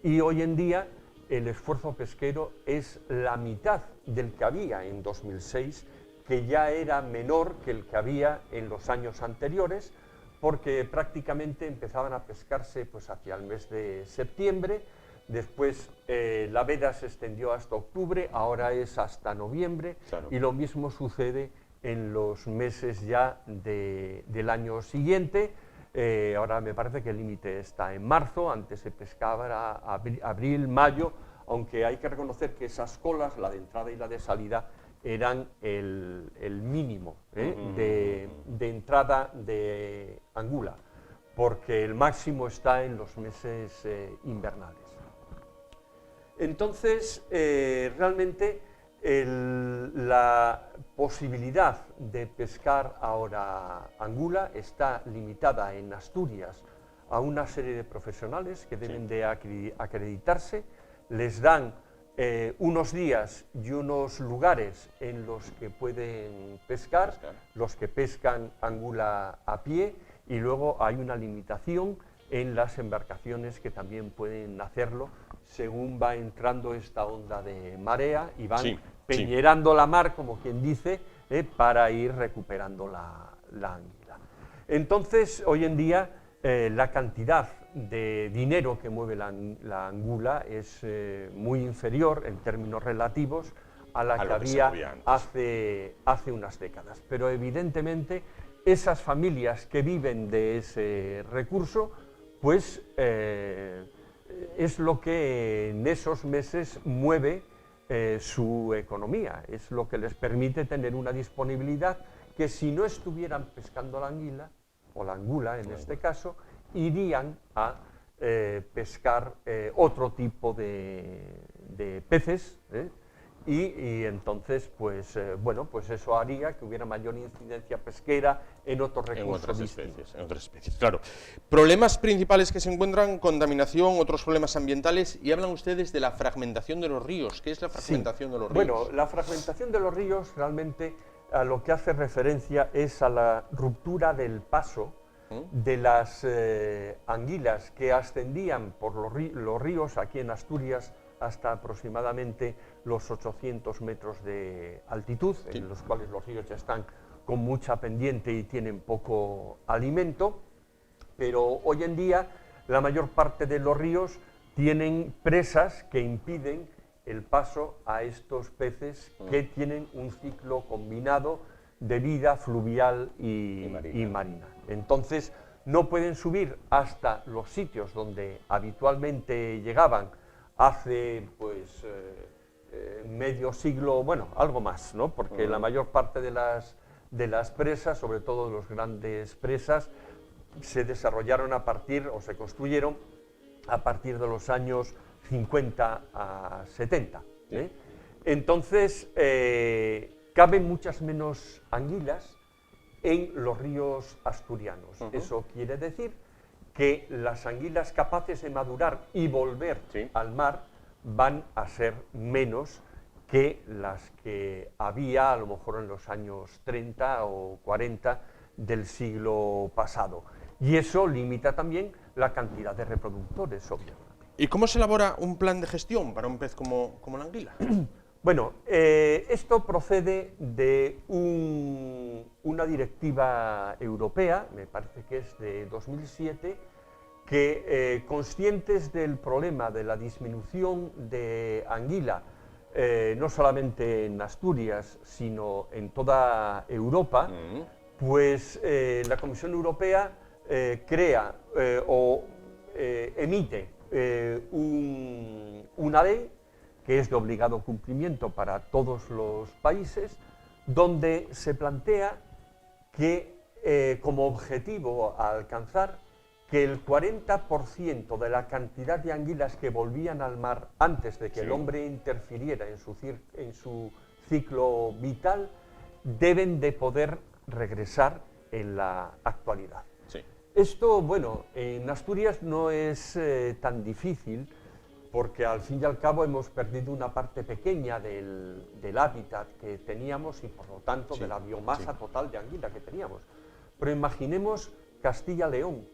y hoy en día el esfuerzo pesquero es la mitad del que había en 2006, que ya era menor que el que había en los años anteriores, porque prácticamente empezaban a pescarse pues hacia el mes de septiembre. Después la veda se extendió hasta octubre, ahora es hasta noviembre. Claro. Y lo mismo sucede en los meses ya del año siguiente. Ahora me parece que el límite está en marzo, antes se pescaba abril, mayo, aunque hay que reconocer que esas colas, la de entrada y la de salida, eran el mínimo de entrada de angula, porque el máximo está en los meses invernales. Entonces, realmente la posibilidad de pescar ahora angula está limitada en Asturias a una serie de profesionales que deben de acreditarse. Les dan unos días y unos lugares en los que pueden pescar, los que pescan angula a pie, y luego hay una limitación en las embarcaciones que también pueden hacerlo según va entrando esta onda de marea y van peñerando la mar, como quien dice, para ir recuperando la anguila. Entonces, hoy en día, la cantidad de dinero que mueve la angula es muy inferior en términos relativos a la que había hace unas décadas. Pero evidentemente esas familias que viven de ese recurso, pues es lo que en esos meses mueve su economía, es lo que les permite tener una disponibilidad que, si no estuvieran pescando la anguila, o la angula en este caso, irían a pescar otro tipo de peces, y entonces, pues bueno, pues eso haría que hubiera mayor incidencia pesquera en otros recursos distintos. En otras especies, claro. Problemas principales que se encuentran: contaminación, otros problemas ambientales, y hablan ustedes de la fragmentación de los ríos. ¿Qué es la fragmentación de los ríos? Bueno, la fragmentación de los ríos realmente a lo que hace referencia es a la ruptura del paso de las anguilas que ascendían por los ríos aquí en Asturias hasta aproximadamente los 800 metros de altitud, en los cuales los ríos ya están con mucha pendiente y tienen poco alimento, pero hoy en día la mayor parte de los ríos tienen presas que impiden el paso a estos peces que tienen un ciclo combinado de vida fluvial y marina. Entonces no pueden subir hasta los sitios donde habitualmente llegaban hace pues medio siglo, bueno, algo más, ¿no? Porque la mayor parte de las presas, sobre todo de las grandes presas, se desarrollaron a partir, o se construyeron a partir de los años 50 a 70. Entonces, caben muchas menos anguilas en los ríos asturianos. Eso quiere decir que las anguilas capaces de madurar y volver al mar van a ser menos que las que había a lo mejor en los años 30 o 40 del siglo pasado. Y eso limita también la cantidad de reproductores, obviamente. ¿Y cómo se elabora un plan de gestión para un pez como la anguila? Bueno, esto procede de una directiva europea, me parece que es de 2007, que conscientes del problema de la disminución de anguila, no solamente en Asturias, sino en toda Europa, pues la Comisión Europea crea o emite una ley que es de obligado cumplimiento para todos los países, donde se plantea que como objetivo a alcanzar que el 40% de la cantidad de anguilas que volvían al mar antes de que el hombre interfiriera en su ciclo vital deben de poder regresar en la actualidad. Esto, bueno, en Asturias no es tan difícil, porque al fin y al cabo hemos perdido una parte pequeña del hábitat que teníamos y por lo tanto de la biomasa total de anguila que teníamos. Pero imaginemos Castilla-León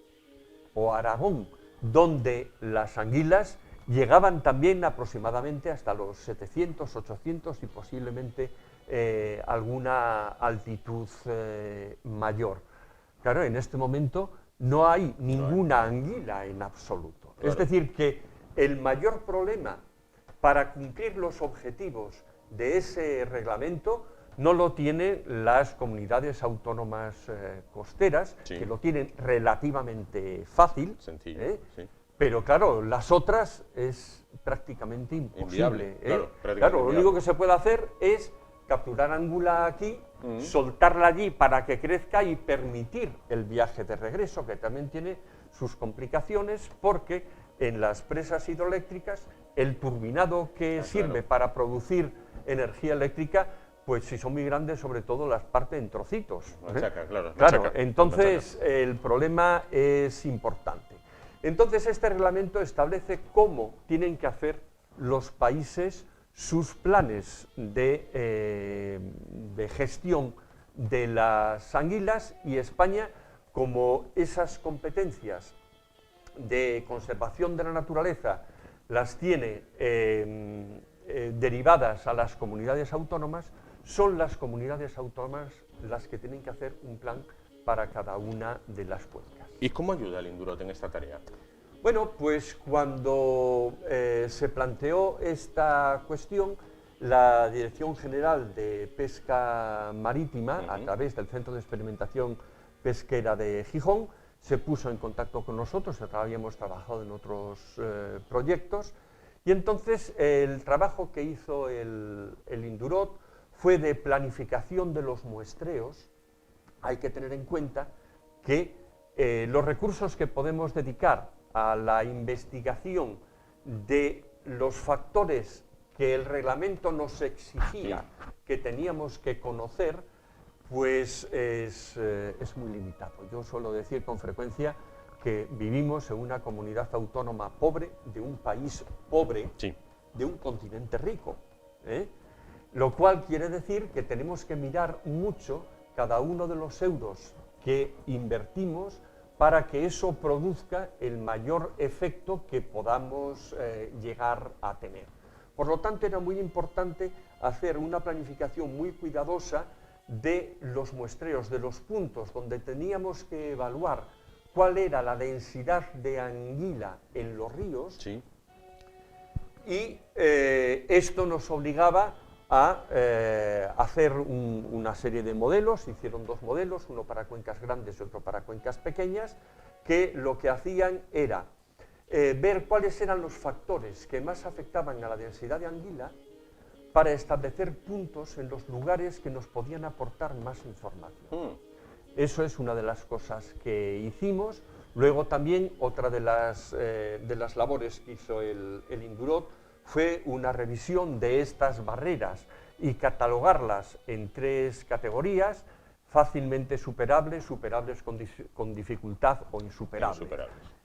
o Aragón, donde las anguilas llegaban también aproximadamente hasta los 700, 800 y posiblemente alguna altitud mayor. Claro, en este momento no hay ninguna anguila en absoluto. Es decir, que el mayor problema para cumplir los objetivos de ese reglamento no lo tienen las comunidades autónomas costeras, que lo tienen relativamente fácil, sencillo, pero claro, las otras es prácticamente imposible. Claro, lo único que se puede hacer es capturar anguila aquí, soltarla allí para que crezca y permitir el viaje de regreso, que también tiene sus complicaciones, porque en las presas hidroeléctricas el turbinado que sirve para producir energía eléctrica, pues si son muy grandes, sobre todo las parte en trocitos. Entonces el problema es importante. Entonces este reglamento establece cómo tienen que hacer los países sus planes de gestión de las anguilas, y España, como esas competencias de conservación de la naturaleza las tiene derivadas a las comunidades autónomas, son las comunidades autónomas las que tienen que hacer un plan para cada una de las cuencas. ¿Y cómo ayuda el Indurot en esta tarea? Bueno, pues cuando se planteó esta cuestión, la Dirección General de Pesca Marítima, a través del Centro de Experimentación Pesquera de Gijón, se puso en contacto con nosotros, ya habíamos trabajado en otros proyectos, y entonces el trabajo que hizo el Indurot fue de planificación de los muestreos. Hay que tener en cuenta que los recursos que podemos dedicar a la investigación de los factores que el reglamento nos exigía que teníamos que conocer, pues es muy limitado. Yo suelo decir con frecuencia que vivimos en una comunidad autónoma pobre, de un país pobre, de un continente rico, lo cual quiere decir que tenemos que mirar mucho cada uno de los euros que invertimos para que eso produzca el mayor efecto que podamos llegar a tener. Por lo tanto, era muy importante hacer una planificación muy cuidadosa de los muestreos, de los puntos donde teníamos que evaluar cuál era la densidad de anguila en los ríos, Sí. y esto nos obligaba a hacer una serie de modelos. Hicieron 2 modelos, uno para cuencas grandes y otro para cuencas pequeñas, que lo que hacían era ver cuáles eran los factores que más afectaban a la densidad de anguila para establecer puntos en los lugares que nos podían aportar más información. Eso es una de las cosas que hicimos. Luego también otra de las labores que hizo el Indurot fue una revisión de estas barreras y catalogarlas en 3 categorías: fácilmente superables, superables con dificultad o insuperables.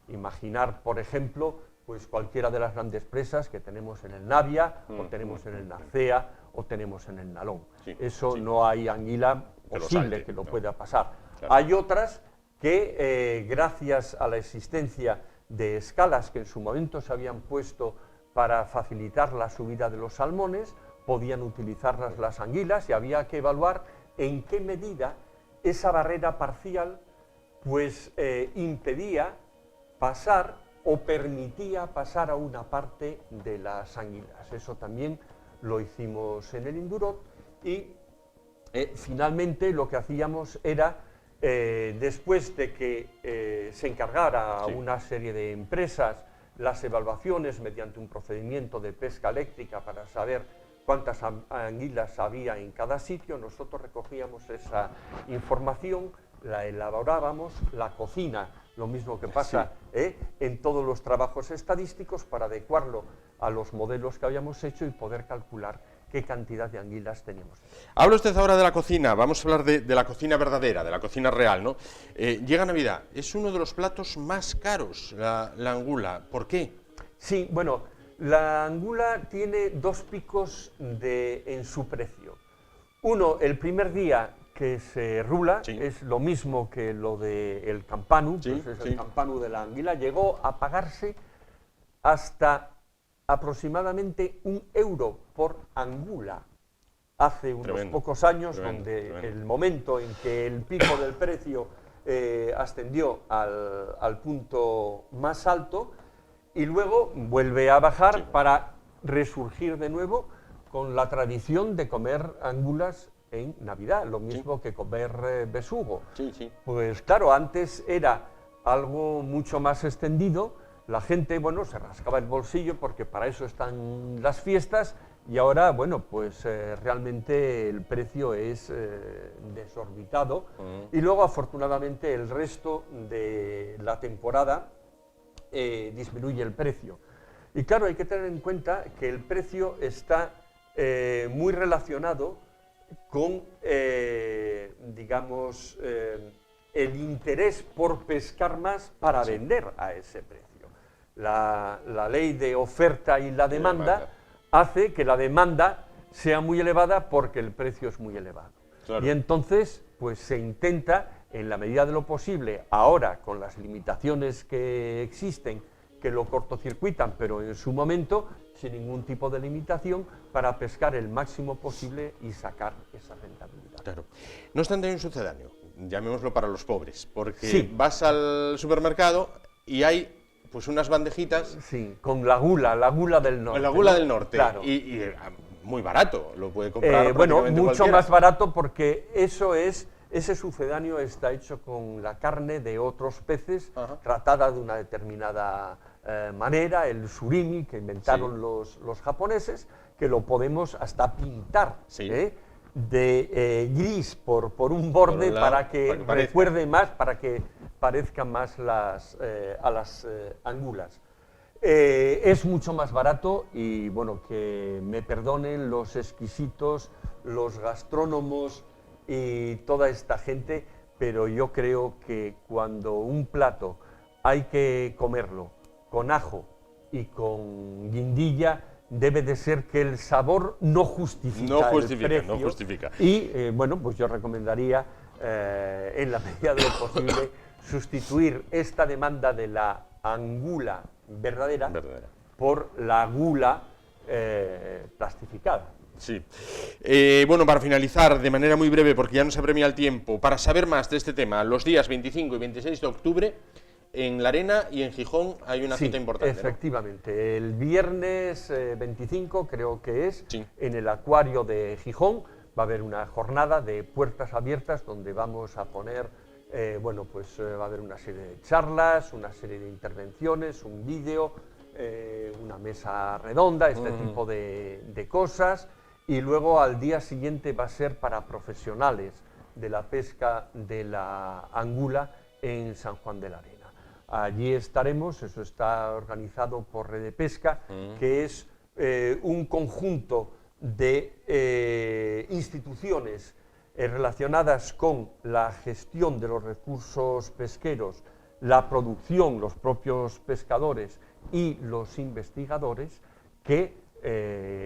Imaginar, por ejemplo, pues cualquiera de las grandes presas que tenemos en el Navia, o tenemos en el Narcea, o tenemos en el Nalón. Sí, Eso sí. no hay anguila Que lo posible salte, que lo no. pueda pasar. Claro. Hay otras que, gracias a la existencia de escalas que en su momento se habían puesto para facilitar la subida de los salmones, podían utilizarlas las anguilas, y había que evaluar en qué medida esa barrera parcial pues impedía pasar o permitía pasar a una parte de las anguilas. Eso también lo hicimos en el Indurot, y finalmente lo que hacíamos era, después de que se encargara a una serie de empresas las evaluaciones mediante un procedimiento de pesca eléctrica para saber cuántas anguilas había en cada sitio, nosotros recogíamos esa información, la elaborábamos, la cocina, lo mismo que pasa en todos los trabajos estadísticos, para adecuarlo a los modelos que habíamos hecho y poder calcular qué cantidad de anguilas teníamos. Habla usted ahora de la cocina, vamos a hablar de la cocina verdadera, de la cocina real, ¿no? Llega Navidad, es uno de los platos más caros, la angula. ¿Por qué? Sí, bueno, la angula tiene 2 picos en su precio. Uno, el primer día que se rula, es lo mismo que lo del campanu, pues es el campanu de la anguila, llegó a pagarse hasta aproximadamente €1 por angula hace unos pocos años, donde el momento en que el pico del precio ascendió al punto más alto, y luego vuelve a bajar para resurgir de nuevo con la tradición de comer angulas en Navidad, lo mismo que comer besugo. Pues claro, antes era algo mucho más extendido, la gente, bueno, se rascaba el bolsillo porque para eso están las fiestas, y ahora, bueno, pues realmente el precio es desorbitado, y luego afortunadamente el resto de la temporada disminuye el precio. Y claro, hay que tener en cuenta que el precio está muy relacionado con, digamos, el interés por pescar más para vender a ese precio. La ley de oferta y la demanda hace que la demanda sea muy elevada porque el precio es muy elevado. Y entonces, pues se intenta, en la medida de lo posible, ahora con las limitaciones que existen, que lo cortocircuitan, pero en su momento sin ningún tipo de limitación, para pescar el máximo posible y sacar esa rentabilidad. Claro. No obstante, hay un sucedáneo, llamémoslo para los pobres, porque vas al supermercado y hay pues unas bandejitas... Sí, con la gula del norte. La gula del norte, claro. y muy barato, lo puede comprar bueno, mucho cualquiera. más barato, porque ese sucedáneo está hecho con la carne de otros peces, tratada de una determinada manera, el surimi, que inventaron los japoneses, que lo podemos hasta pintar de gris por un borde, para que recuerde más, para que parezcan más a las angulas. Es mucho más barato, y bueno, que me perdonen los exquisitos, los gastrónomos y toda esta gente, pero yo creo que cuando un plato hay que comerlo con ajo y con guindilla, debe de ser que el sabor no justifica el precio. No justifica. Y bueno, pues yo recomendaría, en la medida de lo posible, sustituir esta demanda de la angula verdadera por la gula plastificada. Sí. Bueno, para finalizar, de manera muy breve, porque ya nos apremia el tiempo, para saber más de este tema, los días 25 y 26 de octubre, en La Arena y en Gijón hay una cita importante. Efectivamente. ¿No? El viernes 25, creo que es, sí. en el Acuario de Gijón, va a haber una jornada de puertas abiertas donde vamos a poner, bueno, pues va a haber una serie de charlas, una serie de intervenciones, un vídeo, una mesa redonda, este tipo de cosas. Y luego al día siguiente va a ser para profesionales de la pesca de la angula en San Juan de la Arena. Allí estaremos, eso está organizado por Red de Pesca, que es un conjunto de instituciones relacionadas con la gestión de los recursos pesqueros, la producción, los propios pescadores y los investigadores, que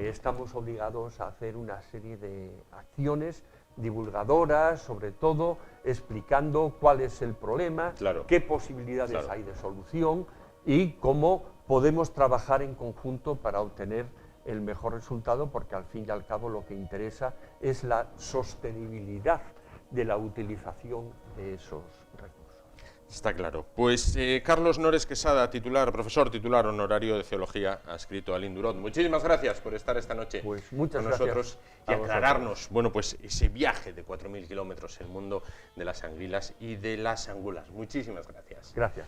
estamos obligados a hacer una serie de acciones divulgadoras, sobre todo explicando cuál es el problema, qué posibilidades hay de solución y cómo podemos trabajar en conjunto para obtener el mejor resultado, porque al fin y al cabo lo que interesa es la sostenibilidad de la utilización de esos recursos. Está claro. Pues Carlos Nores Quesada, profesor titular honorario de Geología, adscrito al Indurot. Muchísimas gracias por estar esta noche con nosotros y aclararnos, bueno, pues ese viaje de 4.000 kilómetros, el mundo de las anguilas y de las angulas. Muchísimas gracias. Gracias.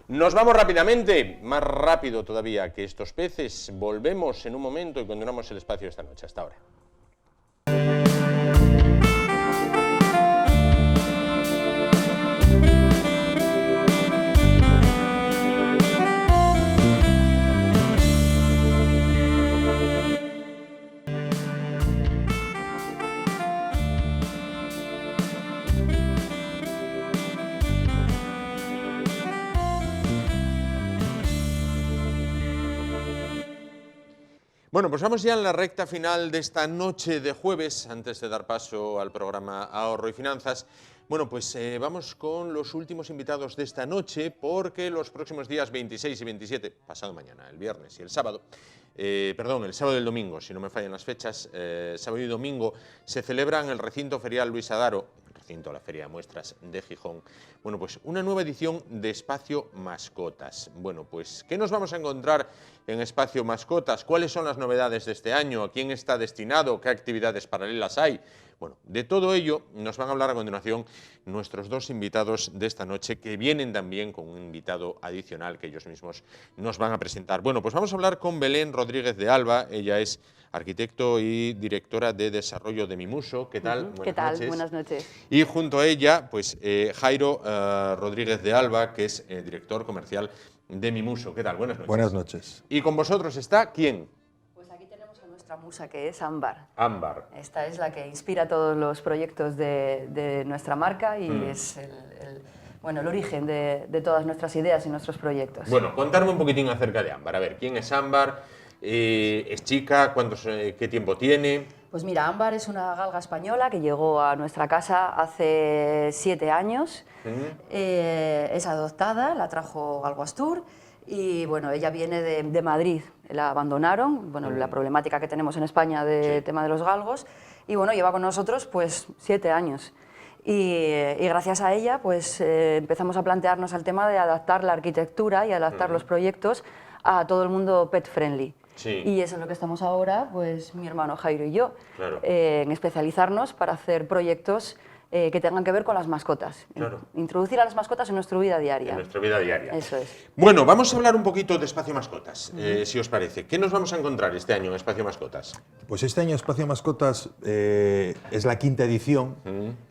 Nos vamos rápidamente, más rápido todavía que estos peces. Volvemos en un momento y continuamos el espacio esta noche. Hasta ahora. Bueno, pues vamos ya en la recta final de esta noche de jueves, antes de dar paso al programa Ahorro y Finanzas. Bueno, pues vamos con los últimos invitados de esta noche, porque los próximos días 26 y 27, pasado mañana, el viernes y el sábado, el sábado y el domingo, si no me fallan las fechas, sábado y domingo, se celebra en el recinto ferial Luis Adaro, recinto a la Feria de Muestras de Gijón, bueno, pues una nueva edición de Espacio Mascotas. Bueno, pues, ¿qué nos vamos a encontrar en Espacio Mascotas? ¿Cuáles son las novedades de este año? ¿A quién está destinado? ¿Qué actividades paralelas hay? Bueno, de todo ello nos van a hablar a continuación nuestros dos invitados de esta noche, que vienen también con un invitado adicional que ellos mismos nos van a presentar. Bueno, pues vamos a hablar con Belén Rodríguez de Alba. Ella es arquitecto y directora de desarrollo de Mimuso. ¿Qué tal? ¿Qué tal? Noches. Buenas noches. Y junto a ella, pues Jairo Rodríguez de Alba, que es director comercial de Mimuso. ¿Qué tal? Buenas noches. Buenas noches. Y con vosotros está ¿quién? Pues aquí tenemos a nuestra musa, que es Ámbar. Ámbar. Esta es la que inspira todos los proyectos de nuestra marca y es el origen de todas nuestras ideas y nuestros proyectos. Bueno, contarme un poquitín acerca de Ámbar. A ver, ¿quién es Ámbar? ¿Es chica? ¿Qué tiempo tiene? Pues mira, Ámbar es una galga española que llegó a nuestra casa hace 7 años. Es adoptada, la trajo Galguastur y bueno, ella viene de Madrid. La abandonaron, bueno, la problemática que tenemos en España de tema de los galgos, y bueno, lleva con nosotros pues 7 años. Y gracias a ella pues empezamos a plantearnos el tema de adaptar la arquitectura y adaptar los proyectos a todo el mundo pet friendly. Sí. Y eso es lo que estamos ahora, pues mi hermano Jairo y yo, claro. En especializarnos para hacer proyectos que tengan que ver con las mascotas. Claro. Introducir a las mascotas en nuestra vida diaria. En nuestra vida diaria. Eso es. Bueno, vamos a hablar un poquito de Espacio Mascotas, si os parece. ¿Qué nos vamos a encontrar este año en Espacio Mascotas? Pues este año Espacio Mascotas es la 5ª edición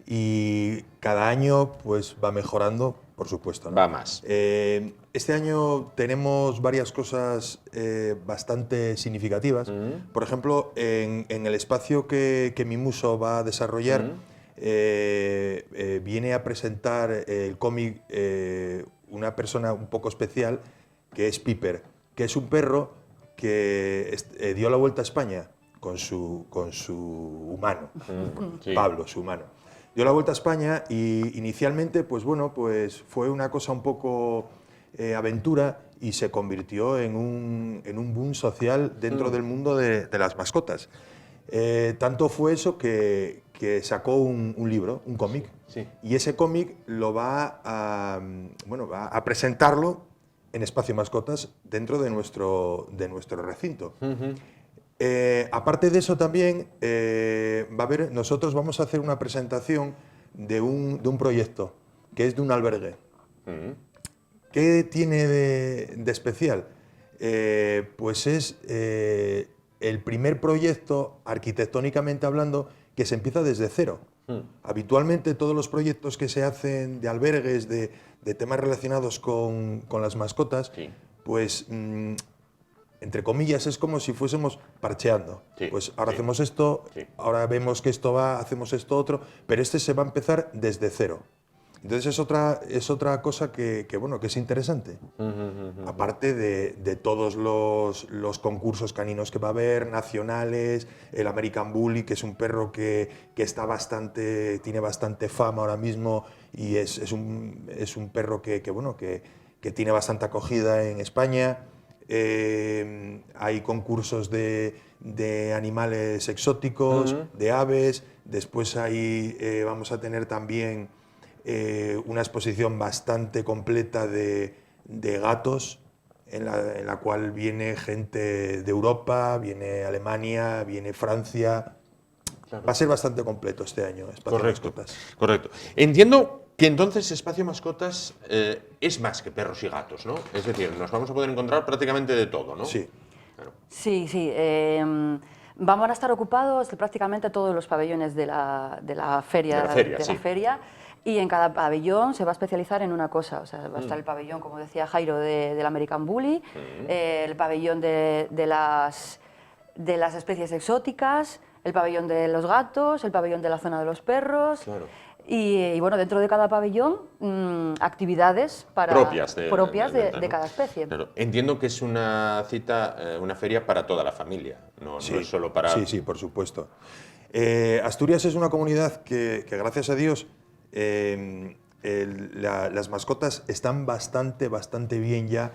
y cada año pues va mejorando, por supuesto, ¿no? Va más. Este año tenemos varias cosas bastante significativas. Por ejemplo, en el espacio que Mimuso va a desarrollar, viene a presentar el cómic una persona un poco especial, que es Piper, que es un perro que dio la vuelta a España con su humano, Sí. Pablo, su humano. Dio la vuelta a España y inicialmente pues bueno, pues fue una cosa un poco aventura y se convirtió en un boom social dentro del mundo de las mascotas. Tanto fue eso que sacó un libro, un cómic. Sí. Y ese cómic lo va a presentarlo en Espacio Mascotas dentro de nuestro recinto. Aparte de eso también, nosotros vamos a hacer una presentación de un proyecto, que es de un albergue. ¿Qué tiene de especial? Pues es el primer proyecto, arquitectónicamente hablando, que se empieza desde cero. Habitualmente todos los proyectos que se hacen de albergues, de temas relacionados con las mascotas, Sí. pues, entre comillas, es como si fuésemos parcheando. Sí, Pues ahora sí. hacemos esto, Sí. ahora vemos que esto va, hacemos esto otro, pero este se va a empezar desde cero. Entonces es otra cosa que es interesante. Aparte de todos los concursos caninos que va a haber, nacionales, el American Bully, que es un perro que tiene bastante fama ahora mismo y es un perro que tiene bastante acogida en España. Hay concursos de animales exóticos, de aves. Después vamos a tener también una exposición bastante completa de gatos, en la cual viene gente de Europa, viene Alemania, viene Francia. Claro. Va a ser bastante completo este año, Espacio Correcto, Mascotas. correcto. Entiendo que entonces Espacio Mascotas es más que perros y gatos, ¿no? Es decir, nos vamos a poder encontrar prácticamente de todo, ¿no? Sí. Claro. Sí, sí. Van a estar ocupados prácticamente todos los pabellones de la feria. Sí. Y en cada pabellón se va a especializar en una cosa. O sea, va a estar el pabellón, como decía Jairo, del American Bully, el pabellón de las especies exóticas, el pabellón de los gatos, el pabellón de la zona de los perros. Claro. Y bueno, dentro de cada pabellón, actividades Propias de ¿no? cada especie. Claro. Entiendo que es una cita, una feria para toda la familia, no es solo para... Sí, por supuesto. Asturias es una comunidad que gracias a Dios, las mascotas están bastante bien ya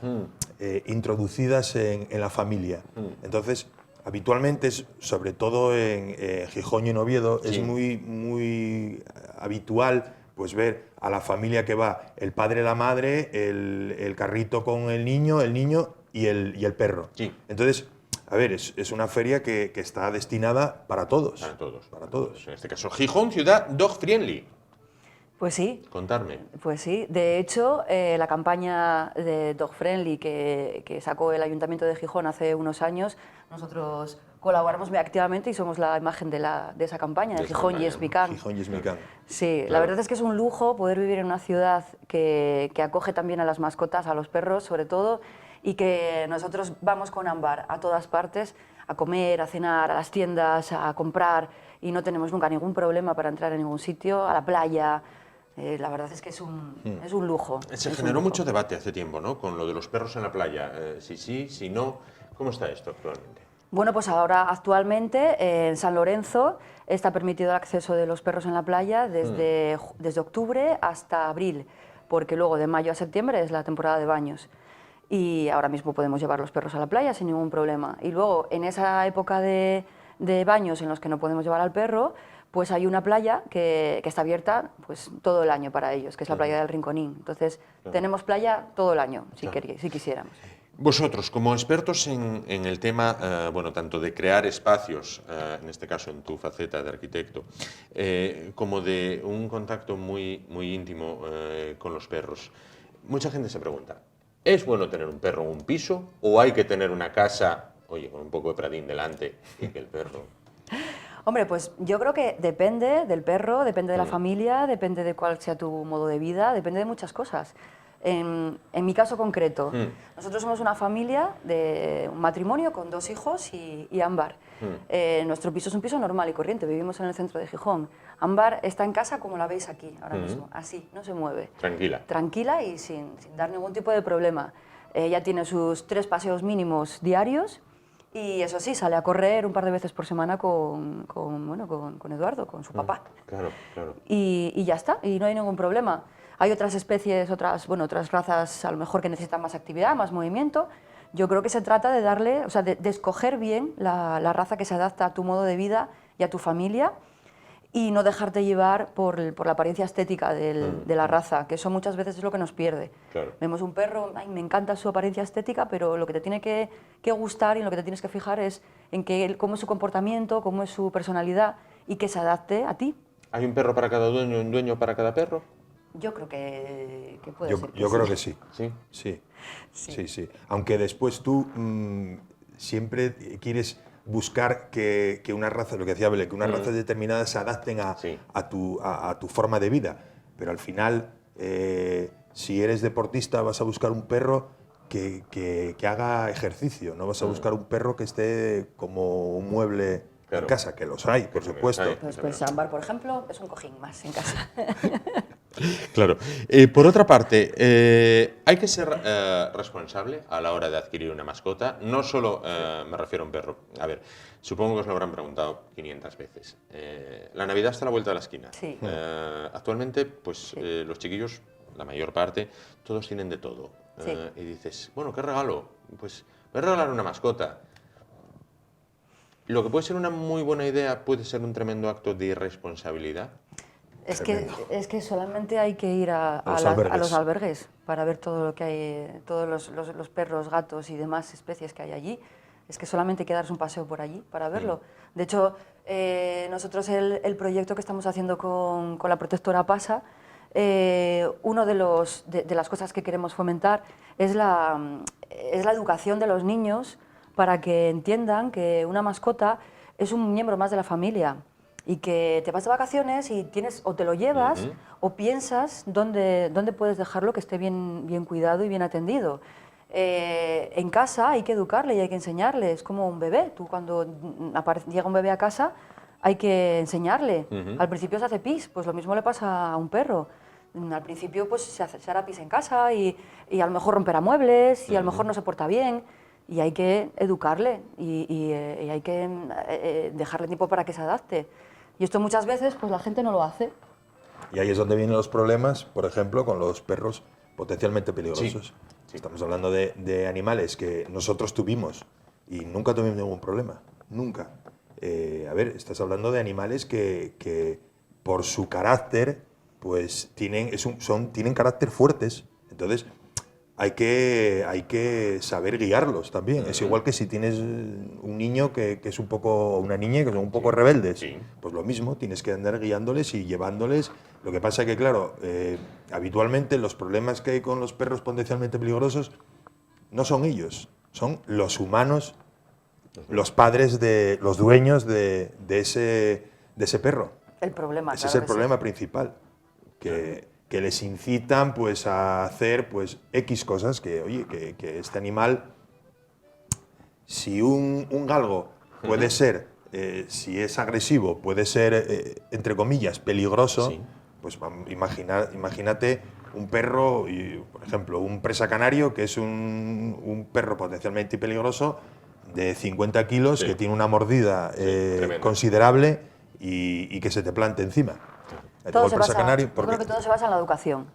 introducidas en la familia. Entonces, habitualmente, sobre todo en Gijón y en Oviedo, Sí. es muy habitual pues ver a la familia que va el padre, la madre, el carrito con el niño y el perro. Sí. Entonces, a ver, es una feria que está destinada para todos. Para todos. En este caso, Gijón, ciudad dog friendly. Pues sí. Contarme. Pues sí, de hecho, la campaña de Dog Friendly que sacó el Ayuntamiento de Gijón hace unos años, nosotros colaboramos muy activamente y somos la imagen de esa campaña, de Gijón Yes We Can. Gijón Yes We Can. Sí, Claro. la verdad es que es un lujo poder vivir en una ciudad que acoge también a las mascotas, a los perros sobre todo, y que nosotros vamos con Ámbar a todas partes, a comer, a cenar, a las tiendas, a comprar, y no tenemos nunca ningún problema para entrar en ningún sitio, a la playa. La verdad es que es un lujo. Se generó mucho debate hace tiempo, ¿no? Con lo de los perros en la playa. Si sí, si no. ¿Cómo está esto actualmente? Bueno, pues ahora actualmente en San Lorenzo está permitido el acceso de los perros en la playa desde octubre hasta abril, porque luego de mayo a septiembre es la temporada de baños. Y ahora mismo podemos llevar los perros a la playa sin ningún problema. Y luego en esa época de baños en los que no podemos llevar al perro, pues hay una playa que está abierta pues todo el año para ellos, que es la playa del Rinconín. Entonces tenemos playa todo el año, si quisiéramos. Vosotros, como expertos en el tema, bueno, tanto de crear espacios, en este caso en tu faceta de arquitecto, como de un contacto muy íntimo con los perros, mucha gente se pregunta, ¿es bueno tener un perro en un piso o hay que tener una casa, oye, con un poco de pradín delante y que el perro... Hombre, pues yo creo que depende del perro, depende de la familia, depende de cuál sea tu modo de vida, depende de muchas cosas. En mi caso concreto, nosotros somos una familia de un matrimonio con 2 hijos y Ámbar. Nuestro piso es un piso normal y corriente, vivimos en el centro de Gijón. Ámbar está en casa como la veis aquí, ahora mismo, así, no se mueve. Tranquila. Tranquila y sin dar ningún tipo de problema. Ella tiene sus 3 paseos mínimos diarios. Y eso sí, sale a correr un par de veces por semana con Eduardo, con su papá. Claro. Y ya está, y no hay ningún problema. Hay otras especies, otras razas a lo mejor que necesitan más actividad, más movimiento. Yo creo que se trata de darle, o sea, de escoger bien la raza que se adapta a tu modo de vida y a tu familia, y no dejarte llevar por la apariencia estética de la raza, que eso muchas veces es lo que nos pierde. Claro. Vemos un perro, ay, me encanta su apariencia estética, pero lo que te tiene que gustar y en lo que te tienes que fijar es en cómo es su comportamiento, cómo es su personalidad y que se adapte a ti. ¿Hay un perro para cada dueño, un dueño para cada perro? Yo creo que puede Yo, ser. yo creo que sí. Sí. Sí, sí. Aunque después tú siempre quieres buscar que una raza, lo que decía Belén, que unas razas determinadas se adapten a tu forma de vida. Pero al final, si eres deportista, vas a buscar un perro que haga ejercicio. No vas a buscar un perro que esté como un mueble en casa, que los hay, por supuesto. Pues Ámbar, por ejemplo, es un cojín más en casa. Claro. Por otra parte, hay que ser responsable a la hora de adquirir una mascota. No solo me refiero a un perro. A ver, supongo que os lo habrán preguntado 500 veces. La Navidad está a la vuelta de la esquina. Sí. Actualmente, pues los chiquillos, la mayor parte, todos tienen de todo. Sí. Y dices, bueno, ¿qué regalo? Pues voy a regalar una mascota. Lo que puede ser una muy buena idea puede ser un tremendo acto de irresponsabilidad. Es que solamente hay que ir a los albergues para ver todo lo que hay, todos los perros, gatos y demás especies que hay allí. Es que solamente hay que darse un paseo por allí para verlo. De hecho, nosotros el proyecto que estamos haciendo con la protectora PASA, una de las cosas que queremos fomentar es la educación de los niños para que entiendan que una mascota es un miembro más de la familia y que te vas de vacaciones y o te lo llevas o piensas dónde puedes dejarlo que esté bien cuidado y bien atendido. En casa hay que educarle y hay que enseñarle, es como un bebé. Tú cuando llega un bebé a casa hay que enseñarle. Al principio se hace pis, pues lo mismo le pasa a un perro. Al principio pues se hará pis en casa y a lo mejor romperá muebles y a lo mejor no se porta bien. Y hay que educarle y hay que dejarle tiempo para que se adapte. Y esto muchas veces pues la gente no lo hace. Y ahí es donde vienen los problemas, por ejemplo, con los perros potencialmente peligrosos. Sí. Estamos hablando de animales que nosotros tuvimos y nunca tuvimos ningún problema. Nunca. A ver, estás hablando de animales que por su carácter pues tienen carácter fuertes. Entonces, hay que saber guiarlos también. Es igual que si tienes un niño que es un poco, una niña que son un poco rebeldes. Pues lo mismo, tienes que andar guiándoles y llevándoles. Lo que pasa es que, claro, habitualmente los problemas que hay con los perros potencialmente peligrosos no son ellos, son los humanos, los padres, los dueños de ese perro. El problema, Ese es el problema principal. Que les incitan pues a hacer pues X cosas que, oye, que este animal, si un galgo puede ser, si es agresivo, puede ser, entre comillas, peligroso, pues imagínate un perro, por ejemplo, un presa canario, que es un perro potencialmente peligroso, de 50 kilos, que tiene una mordida considerable y que se te plante encima. Yo creo que todo se basa en la educación.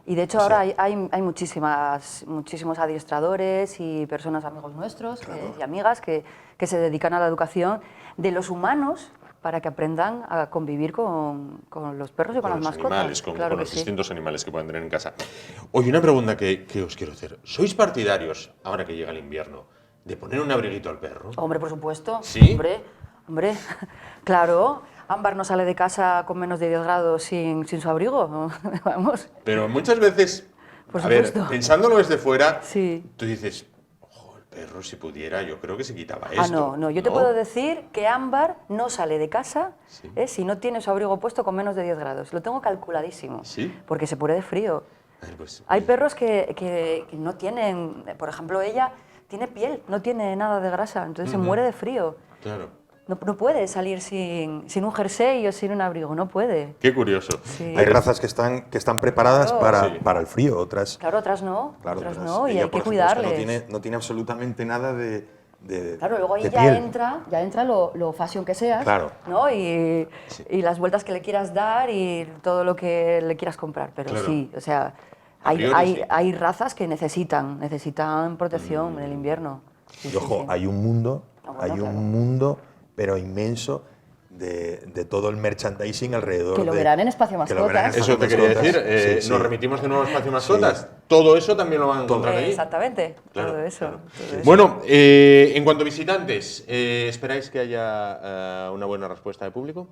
Y de hecho ahora hay muchísimos adiestradores y personas, amigos nuestros y amigas que se dedican a la educación de los humanos para que aprendan a convivir con los perros y con las mascotas. Animales, con los distintos animales que puedan tener en casa. Oye, una pregunta que os quiero hacer. ¿Sois partidarios, ahora que llega el invierno, de poner un abriguito al perro? Hombre, por supuesto. ¿Sí? Hombre, claro. Ámbar no sale de casa con menos de 10 grados sin su abrigo, vamos. Pero muchas veces, pensándolo desde fuera, tú dices, ojo, el perro si pudiera, yo creo que se quitaba esto. No, yo te puedo decir que Ámbar no sale de casa si no tiene su abrigo puesto con menos de 10 grados. Lo tengo calculadísimo, porque se muere de frío. Hay perros que no tienen, por ejemplo, ella tiene piel, no tiene nada de grasa, entonces se muere de frío. Claro. No puede salir sin un jersey o sin un abrigo, no puede. Qué curioso. Sí. Hay razas que están preparadas para el frío, otras... Claro, otras no, y ella, hay que por ejemplo, cuidarles. No tiene absolutamente nada de claro, luego ahí de ya piel. entra lo fashion que seas, ¿no? Y las vueltas que le quieras dar y todo lo que le quieras comprar. Pero sí, o sea, A priori, sí. Hay razas que necesitan protección en el invierno. Sí, Y ojo, sí. hay un mundo, Bueno, claro. pero inmenso, de todo el merchandising alrededor. Que lo verán en Espacio que lo verán en Mascotas. Eso te Espacio quería Mascotas. decir. Sí, sí. Nos remitimos de nuevo a Espacio Mascotas. Todo eso también lo van a encontrar allí. Exactamente, Claro, todo eso. claro. todo eso. Bueno, en cuanto a visitantes, ¿esperáis que haya una buena respuesta de público?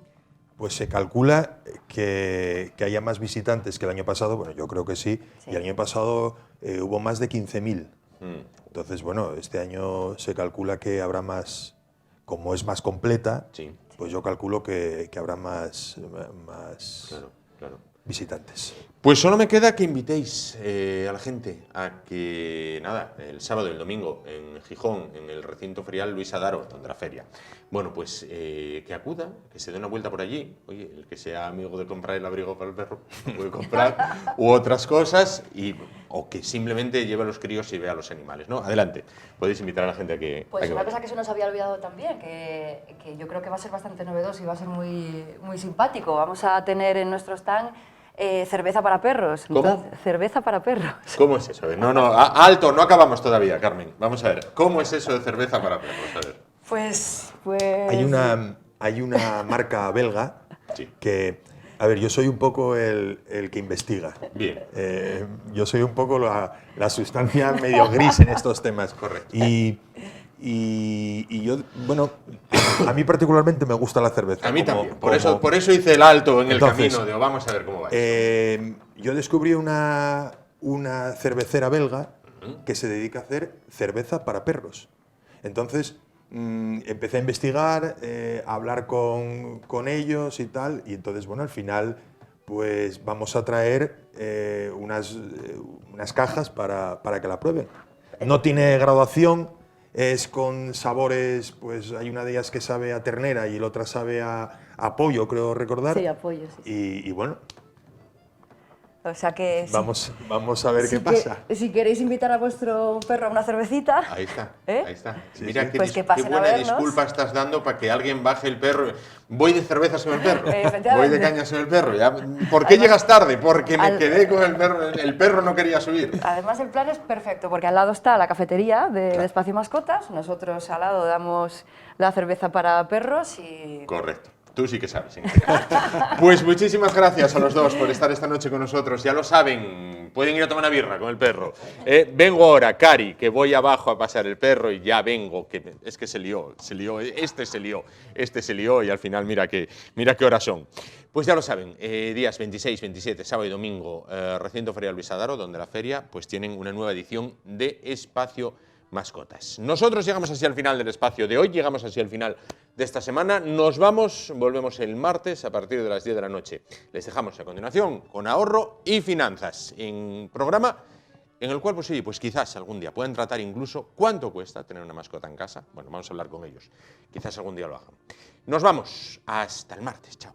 Pues se calcula que haya más visitantes que el año pasado. Bueno, yo creo que sí. Sí. Y el año pasado hubo más de 15.000. Mm. Entonces, bueno, este año se calcula que habrá más, como es más completa, Sí, pues yo calculo que habrá más claro, claro. visitantes. Pues solo me queda que invitéis a la gente a que, nada, el sábado y el domingo en Gijón, en el recinto ferial Luis Adaro, donde la feria, bueno, pues que acuda, que se dé una vuelta por allí. Oye, el que sea amigo de comprar el abrigo para el perro, puede comprar, u otras cosas, o que simplemente lleve a los críos y vea a los animales, ¿no? Adelante, podéis invitar a la gente a que Pues una vaya. cosa que se nos había olvidado también, que yo creo que va a ser bastante novedoso y va a ser muy, muy simpático. Vamos a tener en nuestro stand cerveza para perros. ¿Cómo? Entonces, cerveza para perros. ¿Cómo es eso? No, alto, no acabamos todavía, Carmen. Vamos a ver, ¿cómo es eso de cerveza para perros? A ver. Pues... Hay una marca belga Sí. que, a ver, yo soy un poco el que investiga. Bien. Yo soy un poco la sustancia medio gris en estos temas. Correcto. Y yo, bueno, a mí particularmente me gusta la cerveza. A mí como- también. como- Por eso hice el alto en el Entonces, camino. Digo, vamos a ver cómo va esto. yo descubrí una cervecera belga que se dedica a hacer cerveza para perros. Entonces empecé a investigar, a hablar con ellos y tal, y entonces, bueno, al final pues vamos a traer unas cajas para que la prueben. No tiene graduación, es con sabores, pues hay una de ellas que sabe a ternera y la otra sabe a pollo, creo recordar. Sí, apoyo, sí. Y bueno, O sea que... sí. vamos a ver qué pasa. Si queréis invitar a vuestro perro a una cervecita... Ahí está, ¿Eh? ahí está. Sí, Mira sí. qué, Pues que qué pasen a buena vernos. disculpa estás dando para que alguien baje el perro. Voy de cervezas con el perro. Efectivamente. Voy de cañas con el perro. Ya. ¿Por qué llegas tarde? Porque me al- quedé con el perro. El perro no quería subir. Además, el plan es perfecto, porque al lado está la cafetería de Espacio Mascotas, nosotros al lado damos la cerveza para perros y... Correcto. Tú sí que sabes. Pues muchísimas gracias a los dos por estar esta noche con nosotros. Ya lo saben, pueden ir a tomar una birra con el perro. Vengo ahora, Cari, que voy abajo a pasar el perro y ya vengo. Es que se lió, este se lió y al final mira qué horas son. Pues ya lo saben, días 26, 27, sábado y domingo, recinto ferial Luis Adaro, donde la feria pues tienen una nueva edición de Espacio Mascotas. Nosotros llegamos así al final del espacio de hoy, llegamos así al final de esta semana. Nos vamos, volvemos el martes a partir de las 10 de la noche. Les dejamos a continuación con Ahorro y Finanzas, en programa en el cual pues sí, pues quizás algún día puedan tratar incluso cuánto cuesta tener una mascota en casa. Bueno, vamos a hablar con ellos. Quizás algún día lo hagan. Nos vamos. Hasta el martes. Chao.